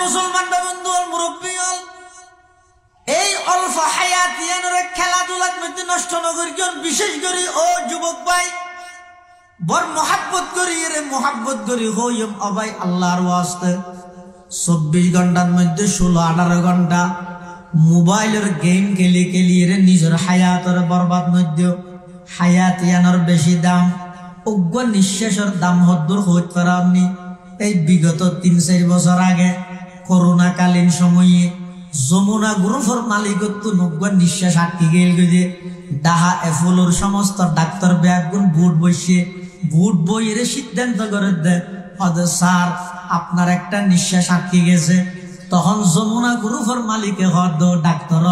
মুসলমান বন্ধু মুরব্বী হল এই অল্প হায়াতিয়ানরে খেলাধুলার মধ্যে নষ্ট নগরী বিশেষ করে ও যুবক ভাই বড় মোহাব্বত করি রে মোহাব্বত করি হইম অবাই আল্লাহর ওয়াস্তে 24 ঘন্টার মধ্যে 16-18 ঘন্টা মোবাইলের গেম খেলি খেলি রে নিজের হায়াতের বরবাদ মধ্যে হায়াতিয়ানোর বেশি দাম অজ্ঞ নিঃশ্বাসের দাম হদ্দুর হইতে পারেননি। এই বিগত 3-4 বছর আগে করোনাকালীন সময়ে যমুনা গ্রুপের মালিকত্ব নজ্ঞ নিঃশ্বাস আটকে গেল যে ডাহা এফলোর সমস্ত ডাক্তার ব্যাগুন বুট বসে বুট বইয়ের সিদ্ধান্ত করে দেয় স্যার আপনার একটা নিঃশ্বাস আটকে গেছে। তখন যমুনা গ্রুপের মালিকে হদ ডাক্তার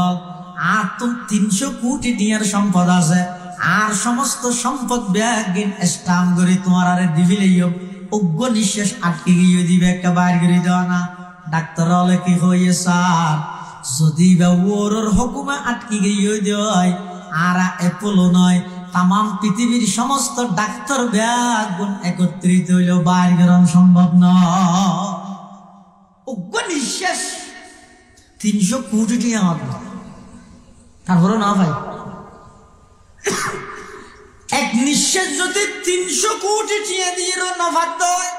আর তুমি 300 কোটি টিয়ার সম্পদ আছে আর সমস্ত সম্পদ ব্যাগিন স্টাম্প করে তোমার আরে দিবিলেইও অজ্ঞ নিঃশ্বাস আটকে গিয়ে দিবে একটা বাইর করে দেওয়া না। ডাক্তার হলে কি হয়ে স্যার যদি বা ওর হুকুমে আটকে গিয়ে দেয় আর এপোলো নয় তাম পৃথিবীর সমস্ত ডাক্তার ব্যাগুন একত্রিত হইল বাইর বেরোন সম্ভব নয়। অজ্ঞ নিঃশ্বাস 300 কোটি টিয়া তারপরে না ভাই এক নিঃশ্বাস যদি 300 কোটি টিয়া দিয়ে নফাত হয়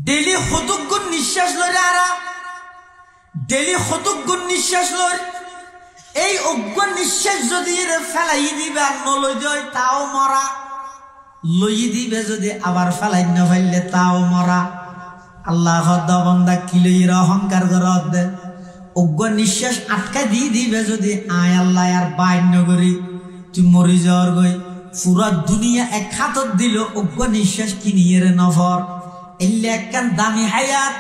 ডেলি হতজ্ঞ নিঃশ্বাস লয় আর ডেলি হতজ্ঞ নিঃশ্বাস লয় এই অজ্ঞ নিঃশ্বাস যদি ফেলাই দিবে আর নলই দেয় তাও মরা লই দিবে যদি আবার ফেলাই না ফেললে তাও মরা। আল্লাহ বন্দা কিলইর অহংকার করে দে অজ্ঞ নিঃশ্বাস আটকা দিয়ে দিবে যদি আয় আল্লাহ আর বাইর নগরী তুই মরি যাওয়ার গই পুরা দুনিয়া এক হাতত দিল অজ্ঞ নিঃশ্বাস কিনিয়ে রে নফর এলে একখান দামি হায়াত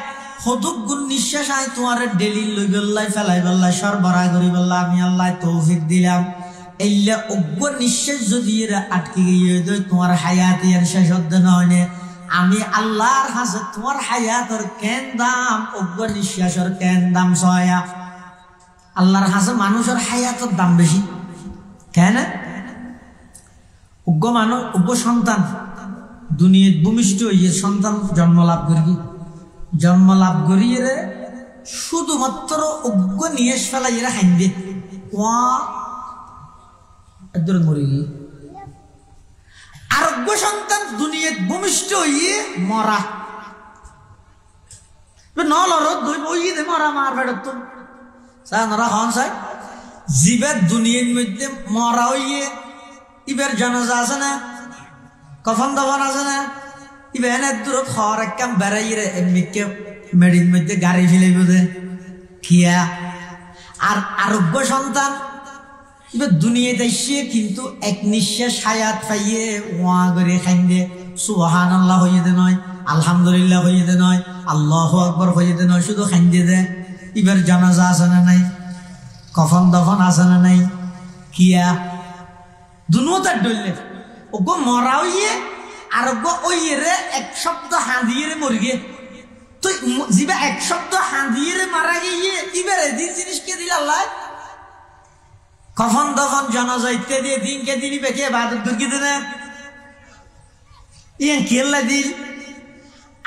হতগুণ নিঃশ্বাস আয় তোমার ডেলি লই বেল্লাই ফেলাই বেল্লাই সরবরাহ করি বেল্লা আমি আল্লাহ তৌফিক দিলাম। এলে অজ্ঞ নিঃশ্বাস যদি এরা আটকে গিয়ে দেয় তোমার হায়াত এর শেষ হতে নয় আমি আল্লাহর কাছে তোমার হায়াতের কেন দাম অজ্ঞ নিঃশ্বাসের কেন দাম সয়া। আল্লাহর কাছে মানুষের হায়াতের দাম বেশি কেন? অজ্ঞ মানুষ অজ্ঞ সন্তান দুনিয়ার ভূমিষ্ঠ হইয়ে সন্তান জন্ম লাভ করিয়ে শুধুমাত্র অজ্ঞ নিয়েস ফেলা এরা হাইন্দে মরে গিয়ে আর অজ্ঞ সন্তান দুনিয়ার ভূমিষ্ঠ হইয়ে মরা মরা মার ফেরত নরা হন সাই জীবের দুনিয়ার মধ্যে মরা হইয়ে ইবের জানাজা আছে না কফন দফন আছে না ইবে এনে দূরত হওয়ার একদম বেড়াই রে এমনিকে মেডির মধ্যে গাড়ি ফেলে বোধে খিয়া আর আরোগ্য সন্তান এবার দুনিয়াতে এসে কিন্তু এক নিঃশ্বাস হায়াত পাইয়ে ওয়া করে খাইন্দে সুবহানাল্লাহ হইয়ে দে নয় আলহামদুলিল্লাহ হইয়ে দে নয় আল্লাহু আকবার হইয়ে দে নয় শুধু খাইন্দে দে এবার জানাজা আছে না নাই কফন দফন আছে না নাই কিয়া দুনো তার ডললে ওগো মরা হইয়ে আর ওগো ওইয়ে রে এক সপ্তাহ হাঁদিয়ে রে মরিগে তো জিবা এক সপ্তাহ হাঁদিয়ে রে মারা গিয়ে এবারে দিন জিনিসকে দিল আল্লাহ কফন দফন জানাজা ইত্যাদি দিনকে দিলি বেঁকে বাদত দুর্গি দেনে ইয়ান কেল্লা দিল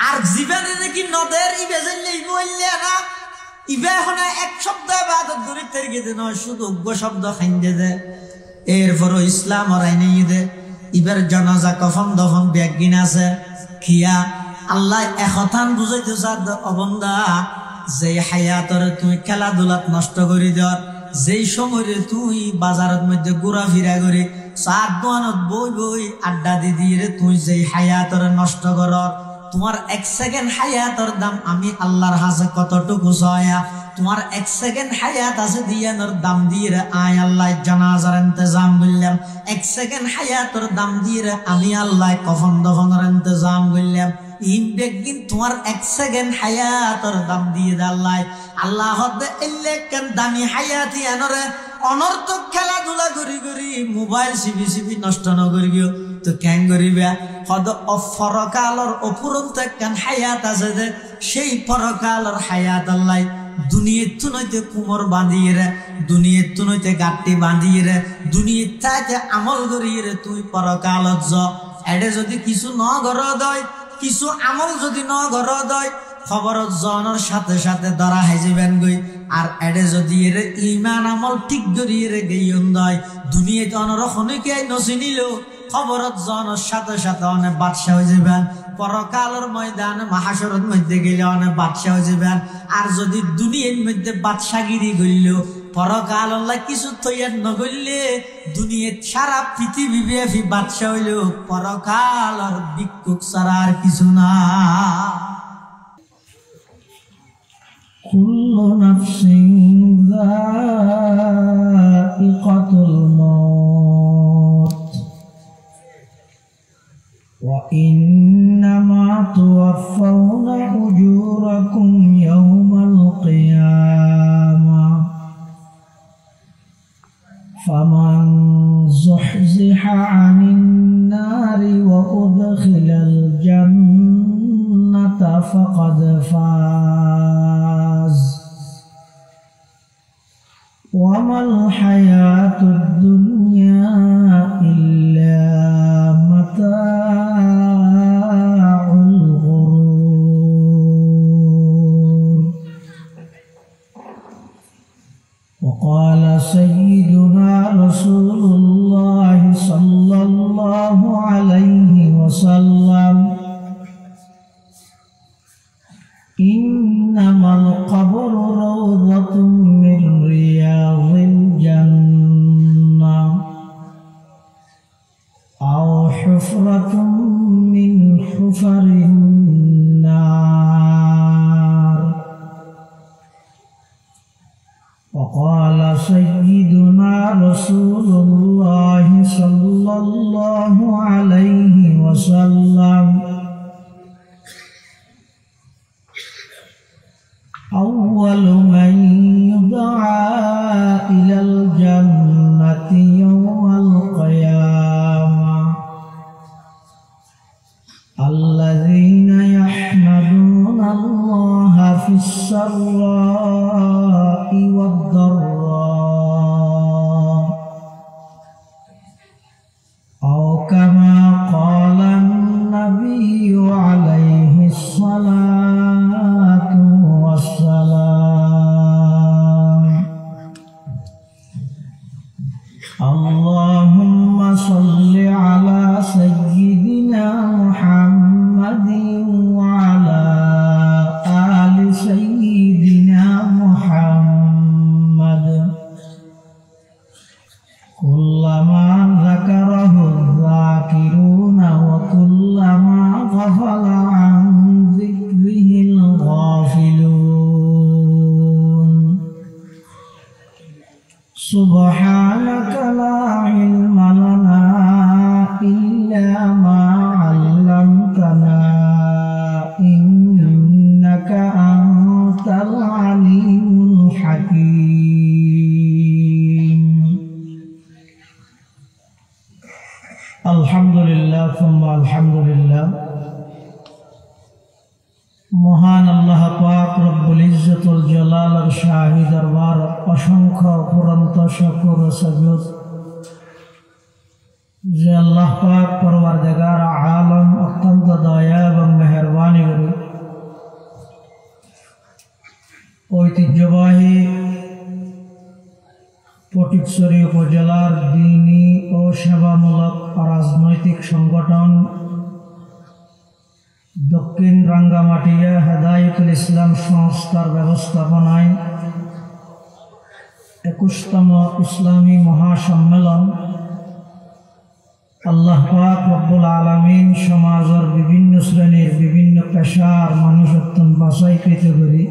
আর জীবনে নাকি নদের ইবে জানলে ইবইলে না ইবে এখন এক সপ্তাহ বাদত দুরি তেরগে দে নয় শুধু উগ্র শব্দ খাইন্দে দে এরপরও ইসলাম আর আইনে দে ইবার জানাজা কফন দফন ব্যাগিন আছে খিয়া আল্লাহ একথান বুঝাইতে চার অবন্দা যে হায়াতরে তুই খেলাধুলাত নষ্ট করে দেওয়ার যেই সময় তুই বাজারের মধ্যে ঘোরা ফিরা করে চার দোয়ানত বই বই আড্ডা দি দিয়ে রে তুই যেই হায়াতরে নষ্ট কর তোমার 1 সেকেন্ড হায়াতর দাম আমি আল্লাহর কাছে কতটুকু সয়া তোমার 1 সেকেন্ড হায়াত আছে দিয়ানোর দাম দিয়ে রে আয় আল্লাহ জানাজার ইন্তজাম করলাম 1 সেকেন্ড হায়াতর দাম দিয়ে রে আমি আল্লাহ কফন দফনের ইন্তজাম করলাম ইনবেগিন তোমার 1 সেকেন্ড হায়াতর দাম দিয়ে দে আল্লাহ হদে এলে কেন দামি হায়াতি আনরে অনর্থক খেলাধুলা করি করি মোবাইল সিবি নষ্ট ন করিও তো কেন করিবা হদ অফরকালর অপুরন্ত কেন হায়াত আছে যে সেই পরকালর হায়াত আল্লাহ দুনিয়ার তুনইতে কুমর বাঁধিয়ে রে দুনিয়ার তুনইতে গাঁটটি বাঁধিয়ে রে দুনিয়ার তাইতে আমল করিয়ে রে তুই পরকালত য এডে যদি কিছু ন ঘর দয় কিছু আমল যদি ন ঘর দয় খবরত জনের সাথে সাথে ধরা হাইজিবেন গই। আর এডে যদি এর ইমান আমল ঠিক করি এর গেইন দয় দুনিয়াতে অনরখনে কে নচিনিল খবরত জনের সাথে সাথে অনেক বাদশাহ হয়ে যাবেন। পরকালের ময়দানে মাহাশরের মধ্যে গেলে অনেক বাদশাহ হয়ে যাবেন। আর যদি দুনিয়ার মধ্যে বাদশাগিরি করল পরকাল আল্লাহ কিছু তৈয়ার নগরলে দুনিয়ার সারা পৃথিবী ব্যাপী বাদশাহ হইল পরকাল আর ভিক্ষুক ছাড়া আর কিছু না। কুল্লু নাফসিন যায়িকাতুল মাউত ওয়া ইন্নামা তুওয়াফাউনা উজুরাকুম ইয়াওমাল কিয়ামাহ ফামান যুহজিহা আনিন নারি ওয়া উদখিলাল জান্নাতা ফাকাদ ফাজ ওয়া মাল হায়াতুদ দুনিয়া ইল্লা মাতাউল গুরুর। وقال سيدنا رسول الله صلى الله عليه وسلم إنما القبر روضة من رياض الجنة أو حفرة من حفر النار. وقال سيدنا رسول الله صلى الله عليه وسلم أول من يدعى إلى الجنة يوم القيامة الذين يحمدون الله في السراء والضراء أو كما قال النبي عليه الصلاة والسلام. اللهم صل على سيدنا محمد وعلى آل سيدنا محمد كلما ذكره الذاكرون وكلما غفل عن ذكره الغافلون. سبحانك لا علم لنا إلا ما علمتنا إنك أنت العليم الحكيم. الحمد لله ثم الحمد لله. মহান আল্লাহ পাক রব্বুল ইজ্জতুল জালালের শাহী দরবার অসংখ্য অফুরন্ত শুকর ও সাজদ যে আল্লাহ পাক পরওয়ারদিগার আলম অত্যন্ত দয়া এবং মেহেরবানি করে ঐতিহ্যবাহী ফটিকছড়ি উপজেলার দ্বীনি ও সেবামূলক রাজনৈতিক সংগঠন দক্ষিণ রাঙ্গামাটিয়া হেদায়েতুল ইসলাম সংস্থার ব্যবস্থাপনায় 21তম ইসলামী মহাসম্মেলন আল্লাহ পাক রব্বুল আলামিন সমাজের বিভিন্ন শ্রেণীর বিভিন্ন পেশার মানুষ অত্যন্ত বাছাইকৃত করি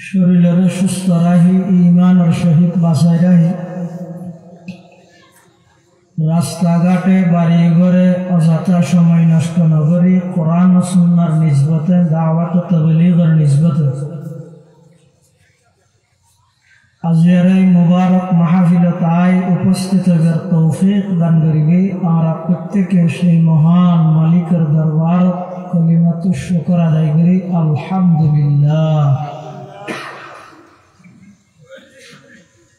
শরীরের সুস্থ রাহি ইমানের সহিত বাছাই রাহি রাস্তাঘাটে বাড়ি ঘরে অযথা সময় নষ্ট নগরী কোরআন ও সুন্নাহর নিসবতে দাওয়াত ও তাবলীগের নিসবতে আজকের এই মুবারক মাহফিলে তাই উপস্থিত হবার তৌফিক দান করিবে। আমরা প্রত্যেকে সেই মহান মালিকের দরবার কলিমাতু শুকর আদায় করি আলহামদুলিল্লাহ।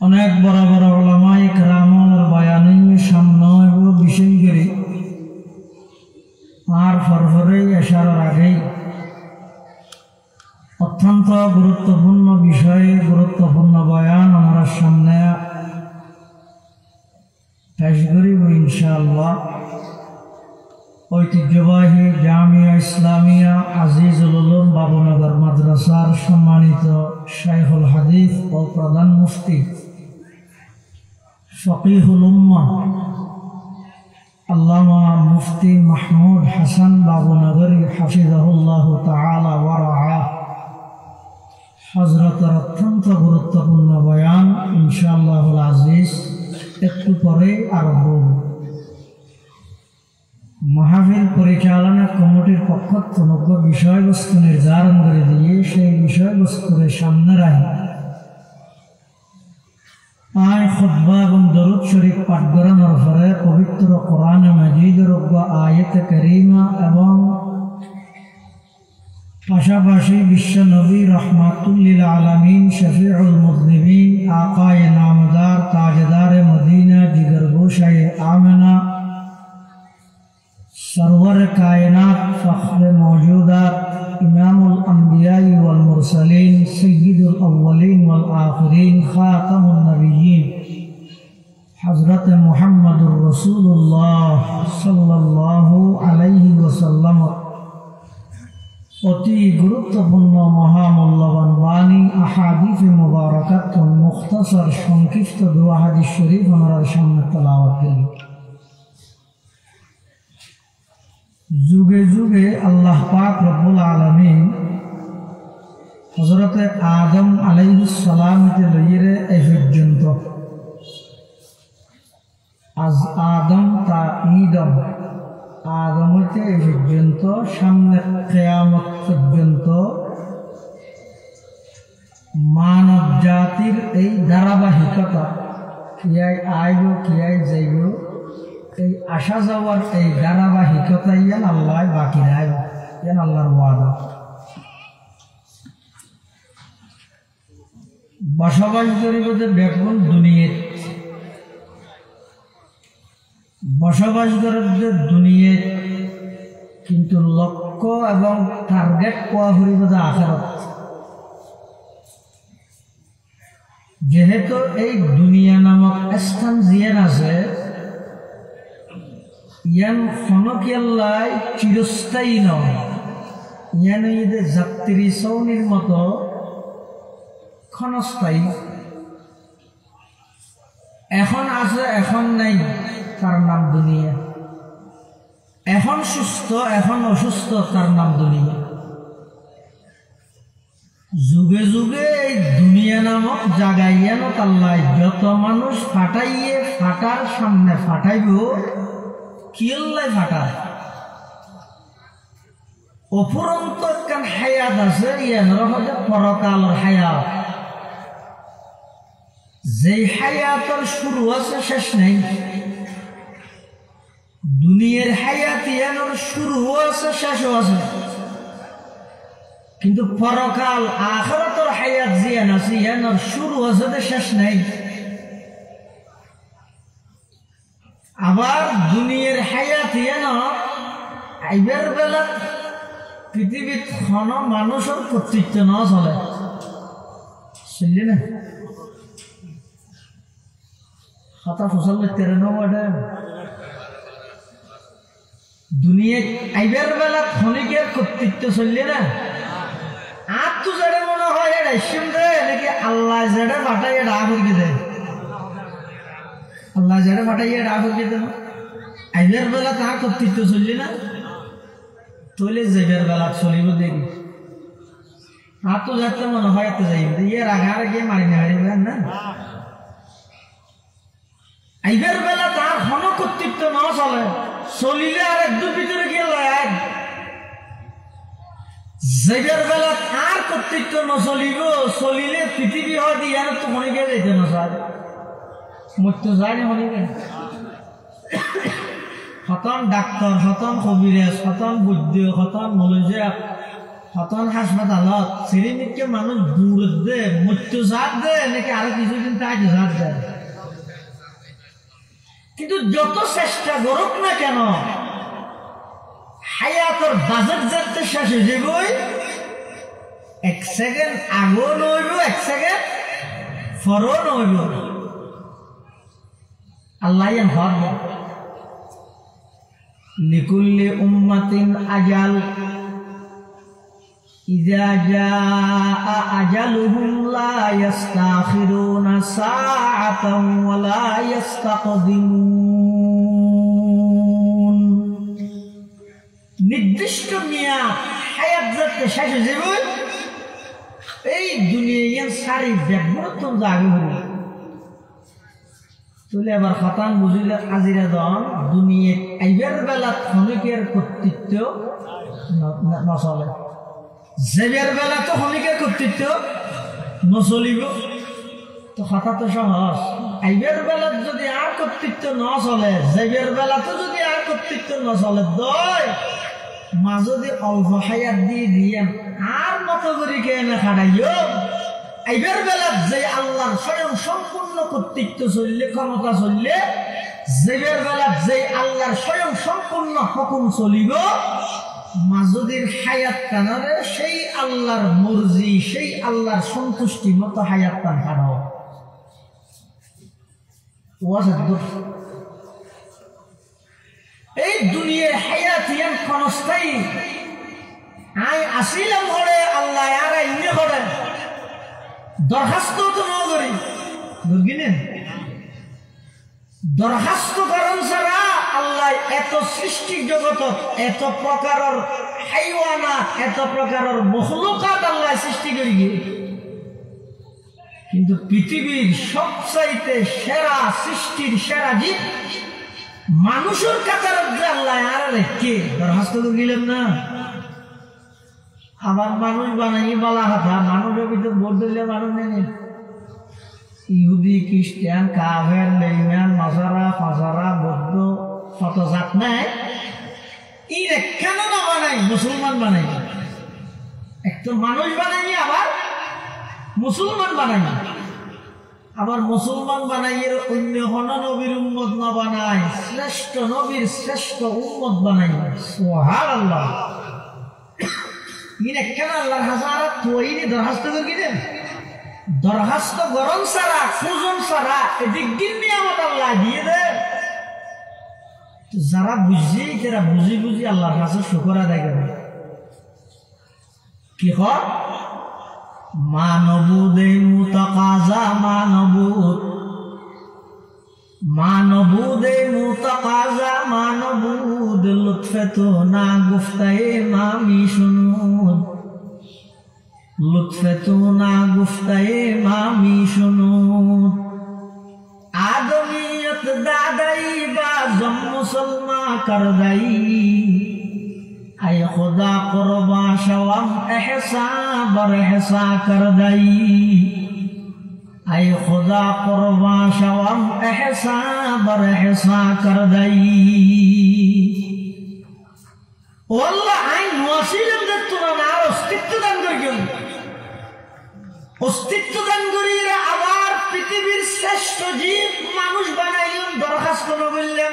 অনেক বড় বড় উলামায়ে কেরামের বয়ানের সামনে বিশেষ করে আর ফরফরে এশারার আগেই অত্যন্ত গুরুত্বপূর্ণ বিষয়ে গুরুত্বপূর্ণ বয়ান আমার সামনে পেশ করিব ইনশাআল্লাহ। ঐতিহ্যবাহী জামিয়া ইসলামিয়া আজিজুল উলুম বাবুনগর মাদ্রাসার সম্মানিত শাইখুল হাদিস ও প্রধান মুফতি ফকিহুল উম্মাহ আল্লামা মুফতি মাহমুদ হাসান বাবুনগরী হাফিজাহুল্লাহ তাআলা ওয়া রাআহ হযরতের অত্যন্ত গুরুত্বপূর্ণ বয়ান ইনশাআল্লাহুল আজিজ একটু পরে আরম্ভ হবে। মাহফিল পরিচালনা কমিটির পক্ষ থেকে বিষয়বস্তু নির্ধারণ করে দিয়ে সেই বিষয়বস্তুর সামনে রাখি আয় খুতবা এবং দরুদ শরীফ পাঠ করানোর পরে পবিত্র কোরআন মাজিদের আয়াত কারীমা এবং পাশাপাশি বিশ্ব নবী রহমাতুল লিল আলামিন শফিউল মুযনিবিন আকায়ে নামদার তাজদারে মদিনা জিগরগোশায়ে আমেনা सरवर कायनात फ़ख्र मौजूदात इमामुल अंबिया वल मुरसलीन सय्यिदुल अव्वलीन वल आखिरीन खातमुन नबिय्यीन हज़रत मुहम्मदुर रसूलुल्लाह सल्लल्लाहु अलैहि वसल्लम অতি গুরুত্বপূর্ণ মহামূল্যবান বাণী আহাদিস মুবারাকাত মুখতাসার সংক্ষিপ্ত দোয়া হাদিস শরীফ আমরা সামনে তেলাওয়াত করি। যুগে যুগে আল্লাহ পাক রব্বুল আলামিন হযরত আদম আলাইহিস সালাম তে লইরে এই পর্যন্ত আজ আদম তা ঈদম আদম হইতে এই পর্যন্ত সামনে কিয়ামত পর্যন্ত মানব জাতির এই ধারাবাহিকতা কিয়াই আইব কিয়াই যাইব এই আসা যাওয়ার এই ধারাবাহিকতা ইয়ান আল্লাহ বাকি রায় ইয়ান আল্লাহর ওয়াদা। বসবাস করিব যে দেখুন দুনিয়াত বসবাস করার যে দুনিয়াত কিন্তু লক্ষ্য এবং টার্গেট কোয়া করিব যে আখিরাত। যেহেতু এই দুনিয়া নামক স্থান জিয়ান আছে ইয়ান ক্ষণকিয়াল্লাই চিরস্থায়ী নয়, ইয়ান ঈদে যাত্রী সৌনির মতো ক্ষণস্থায়ী। এখন আছে এখন নাই, তার নাম দুনিয়া। এখন সুস্থ এখন অসুস্থ, তার নাম দুনিয়া। যুগে যুগে এই দুনিয়া নামক জায়গায় ইয়ান আল্লাহ যত মানুষ ফাটাইয়ে ফাটার সামনে ফাটাইব কিল্লাই ফাটা অফুরন্ত একখান হায়াত আছে ইয়ানোর হচ্ছে পরকালের হায়াত। যেই হায়াতের শুরু আছে শেষ নেই। দুনিয়ার হায়াত ইয়ানোর শুরু আছে শেষও আছে, কিন্তু পরকাল আখিরাতের হায়াত জিয়ান আছে ইয়ানোর শুরু আছে তো শেষ নেই। আবার দুনিয়ার হায়াত ইয়ান আইবার বেলা পৃথিবীত কোন মানুষের কর্তৃত্ব না চলে, চললি না কথা ফসল তেরে নেওয়া। দুনিয়ায় আইবার বেলা ক্ষণিকের কর্তৃত্ব চললি না। আর তো যেটা মনে হয় এটা নাকি আল্লাহ যেটা পাঠাই এটা আগে দেয়, আল্লাহ যারা পাঠাইয়া রাগ যেত আইবার বেলা তার কর্তৃত্ব চললি না, তৈলে যাইবার বেলা চলিব দেখি। আর তো যাতে মনে হয় এত যাইব ইয়ে রাগার গিয়ে মারি না হারিবে না। আইবার বেলা তার কোনো কর্তৃত্ব না চলে, চলিলে আর একদম ভিতরে গিয়ে লাগ। যাইবার বেলা তার কর্তৃত্ব নচলিব, চলিলে পৃথিবী হয় দিয়ে তো মনে গিয়ে যাইতে নচায় মরতে যায় না মনে গেল। হতন ডাক্তার হতন কবিরাজ হতন বৈদ্য হতন মলজিয়া হতন হাসপাতালত সিরিমিকে মানুষ দূর দে মৃত্যু জাত দে নাকি আরো কিছুদিন তাকে জাত দেয়। কিন্তু যত চেষ্টা করুক না কেন হায়াতের বাজেট যাতে শেষ হয়ে যাবই, এক সেকেন্ড আগো নইব এক সেকেন্ড ফরও নইব আল্লাহ হদ লিকুল্লি উম্মাতিন আজাল ইযা জাআ আজালুহুম লা ইস্তাখিরুনা সাআতান ওয়া লা ইস্তাকদিমুন নির্দিষ্ট মেয়াদ হায়াত যাতে শেষ হয়ে যাবে এই দুনিয়ার সারি ব্যাঘ্রতম জাগে হল তুলে আবার খতান বুঝিলে আজিরা দন দুনিয়া আইবার বেলা ক্ষণিকের কর্তৃত্ব নচলে জেবের বেলা তো ক্ষণিকের কর্তৃত্ব নচলিব তো কথা তো সহজ আইবার বেলা যদি আর কর্তৃত্ব নচলে জেবের বেলা তো যদি আর কর্তৃত্ব নচলে দয় মা যদি অল্প হায়াত দিয়ে দিয়ে আর মতো করে কেনে খাড়াইও আইবার বেলা যে আল্লাহর স্বয়ং সম্পূর্ণ কর্তৃত্ব চললে ক্ষমতা চললে জেবের বেলা যে আল্লাহর স্বয়ং সম্পূর্ণ হুকুম চলিব মাজুদির হায়াত টানারে সেই আল্লাহর মর্জি সেই আল্লাহর সন্তুষ্টি মতো হায়াত টান খাড়াও এই দুনিয়ার হায়াত ইয়ান ক্ষণস্থায়ী আই আসিলাম ঘরে আল্লাহ আর ইনে করে দরখাস্ত তো নগরী বুঝিনে দরখাস্ত করেন ছাড়া আল্লাহ এত সৃষ্টি জগত এত প্রকারের হাইওয়ানাত এত প্রকারের মখলুকাত আল্লাহ সৃষ্টি করি গিয়ে কিন্তু পৃথিবীর সবচাইতে সেরা সৃষ্টির সেরা জীব মানুষের কাতার আল্লাহ আর কে দরখাস্ত তো গেলেন না আবার মানুষ বানাই বলা কথা মানুষের ভিতরে ভোট দিলে মানুষ নেই ইহুদি খ্রিস্টান কাফের বেঈমান নাসারা ফাসারা বৌদ্ধ কত জাত নাই ইরে কেন না বানাই মুসলমান বানাই একটা মানুষ বানাই আবার মুসলমান বানাই আবার মুসলমান বানাই এর অন্য কোন নবীর উম্মত না বানাই শ্রেষ্ঠ নবীর শ্রেষ্ঠ উম্মত বানাই সুবহানাল্লাহ ইনে কেন আল্লাহর হাজারা তোইনি দরখাস্ত করিলেন দরখাস্ত গরম সারা সুজন সারা এদিক দিন নিয়ামত আল্লাহ দিয়ে দে যারা বুঝি তারা বুঝি বুঝি আল্লাহর কাছে শুকর আদায় করে কি হয় মানবুদে মুতাকাজা মানবুদে মুতাকাজা মানবুদ লুৎফে তো না গুফতায়ে মামি শুনুন লুৎফে তো না গুফতায়ে মামি শুনুন आदमियत दादाई बाजम मुसलमा कर दई आय खुदा कुर्बा शवम एहसा बर एहसा कर दई आय खुदा कुर्बा शवम एहसा बर एहसा कर दई والله عين وسيله دتنا আর অস্তিত্ব দান করিও অস্তিত্ব দান করিরা আবার পৃথিবীর শ্রেষ্ঠ জীব মানুষ বানাইলেন দরখাস্ত না বললেন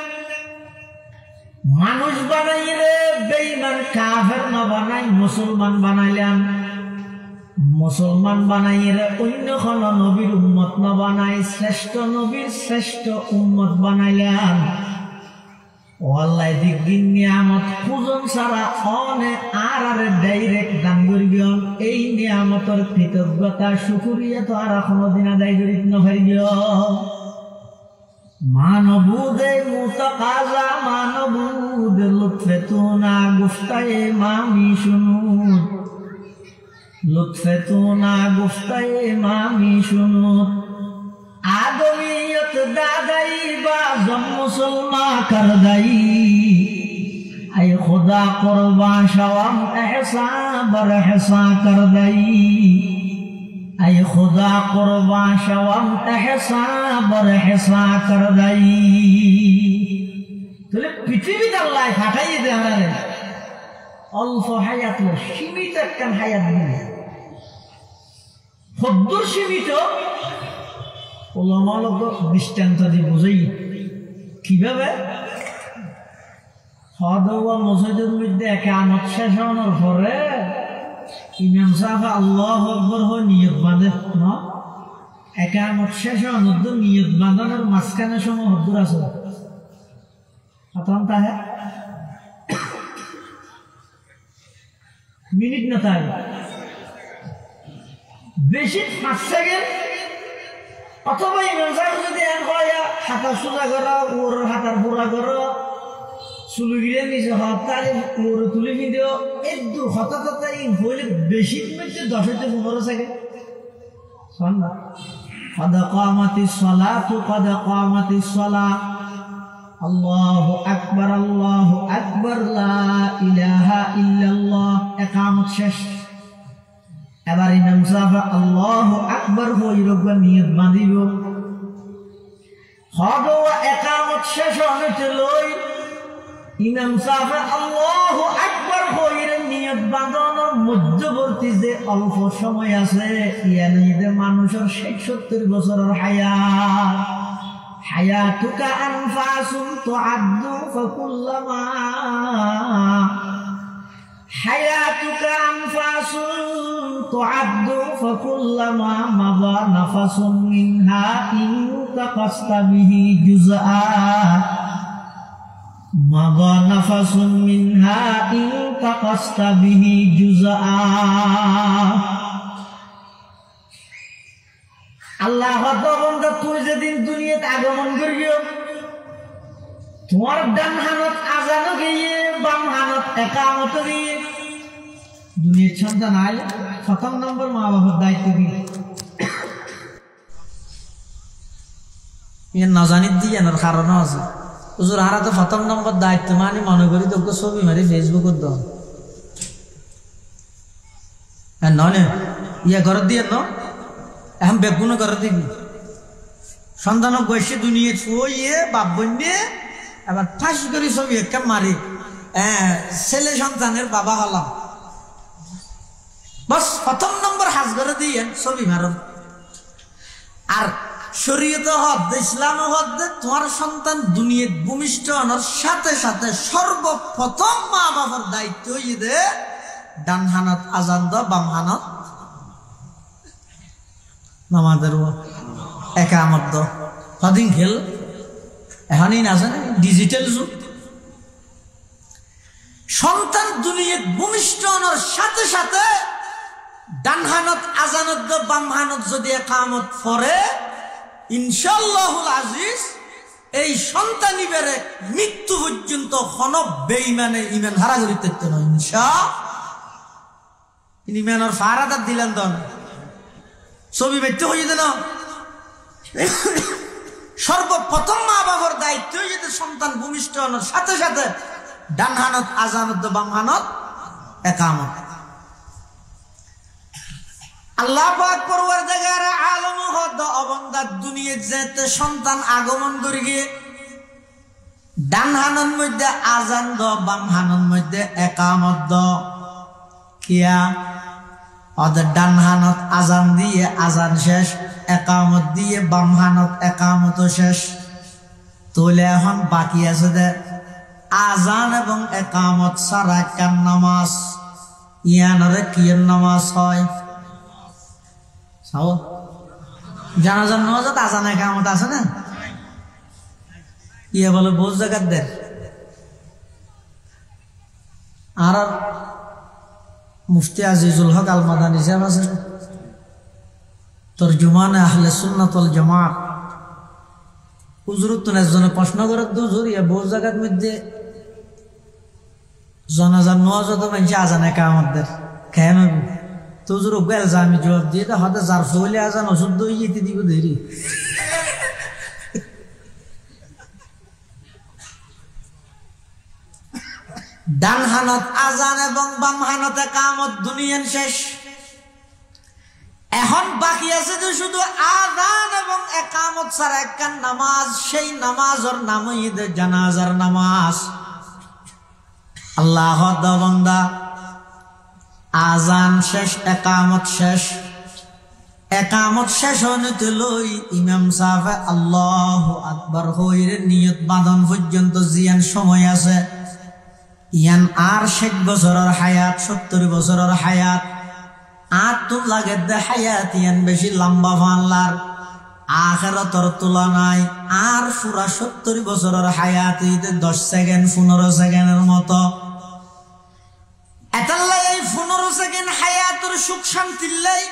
মানুষ বানাইলে বেঈমান কাফের না বানাই মুসলমান বানাইলেন মুসলমান বানাইলে অন্য কোন নবীর উম্মত না বানাই শ্রেষ্ঠ নবীর শ্রেষ্ঠ উম্মত বানাইলেন ওয়াল্লাহ দিন নিয়ামত পূজন ছাড়া অনে আর ডাইরেক্ট দান করিবেন এই নিয়ামতের কৃতজ্ঞতা শুকরিয়া তো আর কোনদিন আদায় করিত না পারিবেন মানবুদে মুতাকাজা মানবুদ লুৎফে তো না গুফতায়ে মামি শুনুন লুৎফে তো না গুফতায়ে মামি শুনুন आदमियत दादाई बाजम मुसलमा कर दई आय खुदा कुर्बा शवम एहसा बर एहसा कर दई आय खुदा कुर्बा शवम एहसा बर एहसा कर दई তাহলে পৃথিবীতে আল্লাহ ফাটাই দে আমারে অল্প হায়াত সীমিত একটা হায়াত দিবে খদ্দুর সীমিত ওলামা লোক দৃষ্টান্ত দিয়ে বুঝাই কিভাবে হদ মসজিদের মধ্যে কিয়ামত শেষ হওয়ার পরে ইমাম সাহেব আল্লাহু আকবার হয়ে নিয়ত বাঁধে না একামত শেষ হওয়ার নিয়ত বাঁধানোর মাঝখানে সময় হদ্দুর আছে খতম তাহে মিনিট না তাই বেশি 5 সেকেন্ড অথবা ইমাম সাহেব যদি এন হয় হাতা সোজা করো ওর হাতার পোড়া করো চুলু গিয়ে নিজে হাত তাহলে ওর তুলে দিও এই দু হঠাৎ হইলে বেশি মধ্যে 10-15 সেকেন্ড শোন না قد قامت الصلاة قد قامت الصلاة الله أكبر لا إله إلا الله إقامت শেষ এবার ইমাম সাহেব আল্লাহু আকবার হইরবা নিয়ত বাঁধিব হদো ইকামত শেষ হতে লই ইমাম সাহেব আল্লাহু আকবার হইরে নিয়ত বাঁধানোর মধ্যবর্তী যে অল্প সময় আছে ইয়ানিতে মানুষের 60-70 বছরের হায়াতুকা আনফাসুন তুআদ্দু ফাকুল্লামা حياتك أنفاس تعد فكلما مضى نفس منها انتقصت به جزءا مضى نفس منها انتقصت به جزءا আল্লাহ বন্ধু তুই যেদিন দুনিয়াতে আগমন করিও তোমার ডান হানত আজানও গিয়ে বাম হানত একামত গিয়ে দুনিয়ার সন্তান আইলে 7 নম্বর মা বাবার দায়িত্ব দিয়ে না জানি দিয়ে না কারণও আছে হুজুর হারা তো 7 নম্বর দায়িত্ব মানে মনে করি তোকে ছবি মারি ফেসবুকত দাও ননে ইয়া ঘর দিয়ে ন এখন বেগুনো ঘর দিবি সন্তানক বয়সে দুনিয়া ছুঁয়ে বাপ বন্যে আবার ঠাস করে ছবি একটা মারি ছেলে সন্তানের বাবা হলাম বস 7 নম্বর হাজ করে দিয়ে ছবি মারুন আর শরীয়ত হদ ইসলাম হদ তোমার সন্তান দুনিয়ায় ভূমিষ্ঠ হওয়ার সাথে সাথে সর্বপ্রথম মা বাবার দায়িত্ব দে ডান হানত আজান দাও বাম হানত নামাজের একামত দাও কদিন খেল এখনই না জানে ডিজিটাল যুগ সন্তান দুনিয়ায় ভূমিষ্ঠ হওয়ার সাথে সাথে ডান হানত আজানত দাও বাম হানত যদি একামত পড়ে ইনশাআল্লাহুল আজিজ এই সন্তানি বেড়ে মৃত্যু পর্যন্ত কোন বেঈমানে ঈমান হারা করিতে না ইনশাআল্লাহ ঈমানের ফারাদাত দিলেন দন ছবি বেঁচতে হয়ে যেত না সর্বপ্রথম মা বাবার দায়িত্ব যদি সন্তান ভূমিষ্ঠ হওয়ার সাথে সাথে ডান হানত আজানত বাম হানত একামত আল্লাহ পাক পরওয়ারদিগার আলম হদ অবন্দার দুনিয়ায় যেতে সন্তান আগমন করি গিয়ে ডান হানের মধ্যে আজান দ বাম হানের মধ্যে একামত দ কিয়া ওদের ডান হানত আজান দিয়ে আজান শেষ একামত দিয়ে বাম হানত একামত শেষ তোলে এখন বাকি আছে দে আজান এবং একামত ছাড়া কান নামাজ ইয়ানরে কিয়ের নামাজ হয় জানাজার নামাজত আজান একামত আছে না ইয়ে বলে বোঝ জায়গার দেন আর মুফতি আজিজুল হক আল মাদানী সাহেব আছে তরজুমান আহলে সুন্নাত ওয়াল জামাত হুজুরত একজনে প্রশ্ন করে হুজুর ইয়া বোঝ জায়গার মধ্যে জানাজার নামাজত মানুষ আজান একামত দেন কেন তোজুর গেল যা আমি জবাব দিয়ে হতে যার ফলে আজান ওষুধ দই যেতে দিব দেরি ডান হানত আজান এবং বাম হানত একামত দুনিয়ার শেষ এখন বাকি আছে যে শুধু আজান এবং একামত ছাড়া একখান নামাজ সেই নামাজের নাম ঈদের জানাজার নামাজ আল্লাহ বান্দা আজান শেষ একামত শেষ হতে লই ইমাম সাহেব আল্লাহু আকবার হইরে নিয়ত বাঁধন পর্যন্ত জিয়ান সময় আছে ইয়ান আর 60 বছরের হায়াত 70 বছরের হায়াত আর তো লাগে দে হায়াতিয়ান বেশি লম্বা ফানলার আখিরাতের তুলনায় আর পুরা 70 বছরের হায়াতিতে 10 সেকেন্ড 15 সেকেন্ডের মতো এতাল্লাই এই 15 সেকেন্ড হায়াতের সুখ শান্তির লাই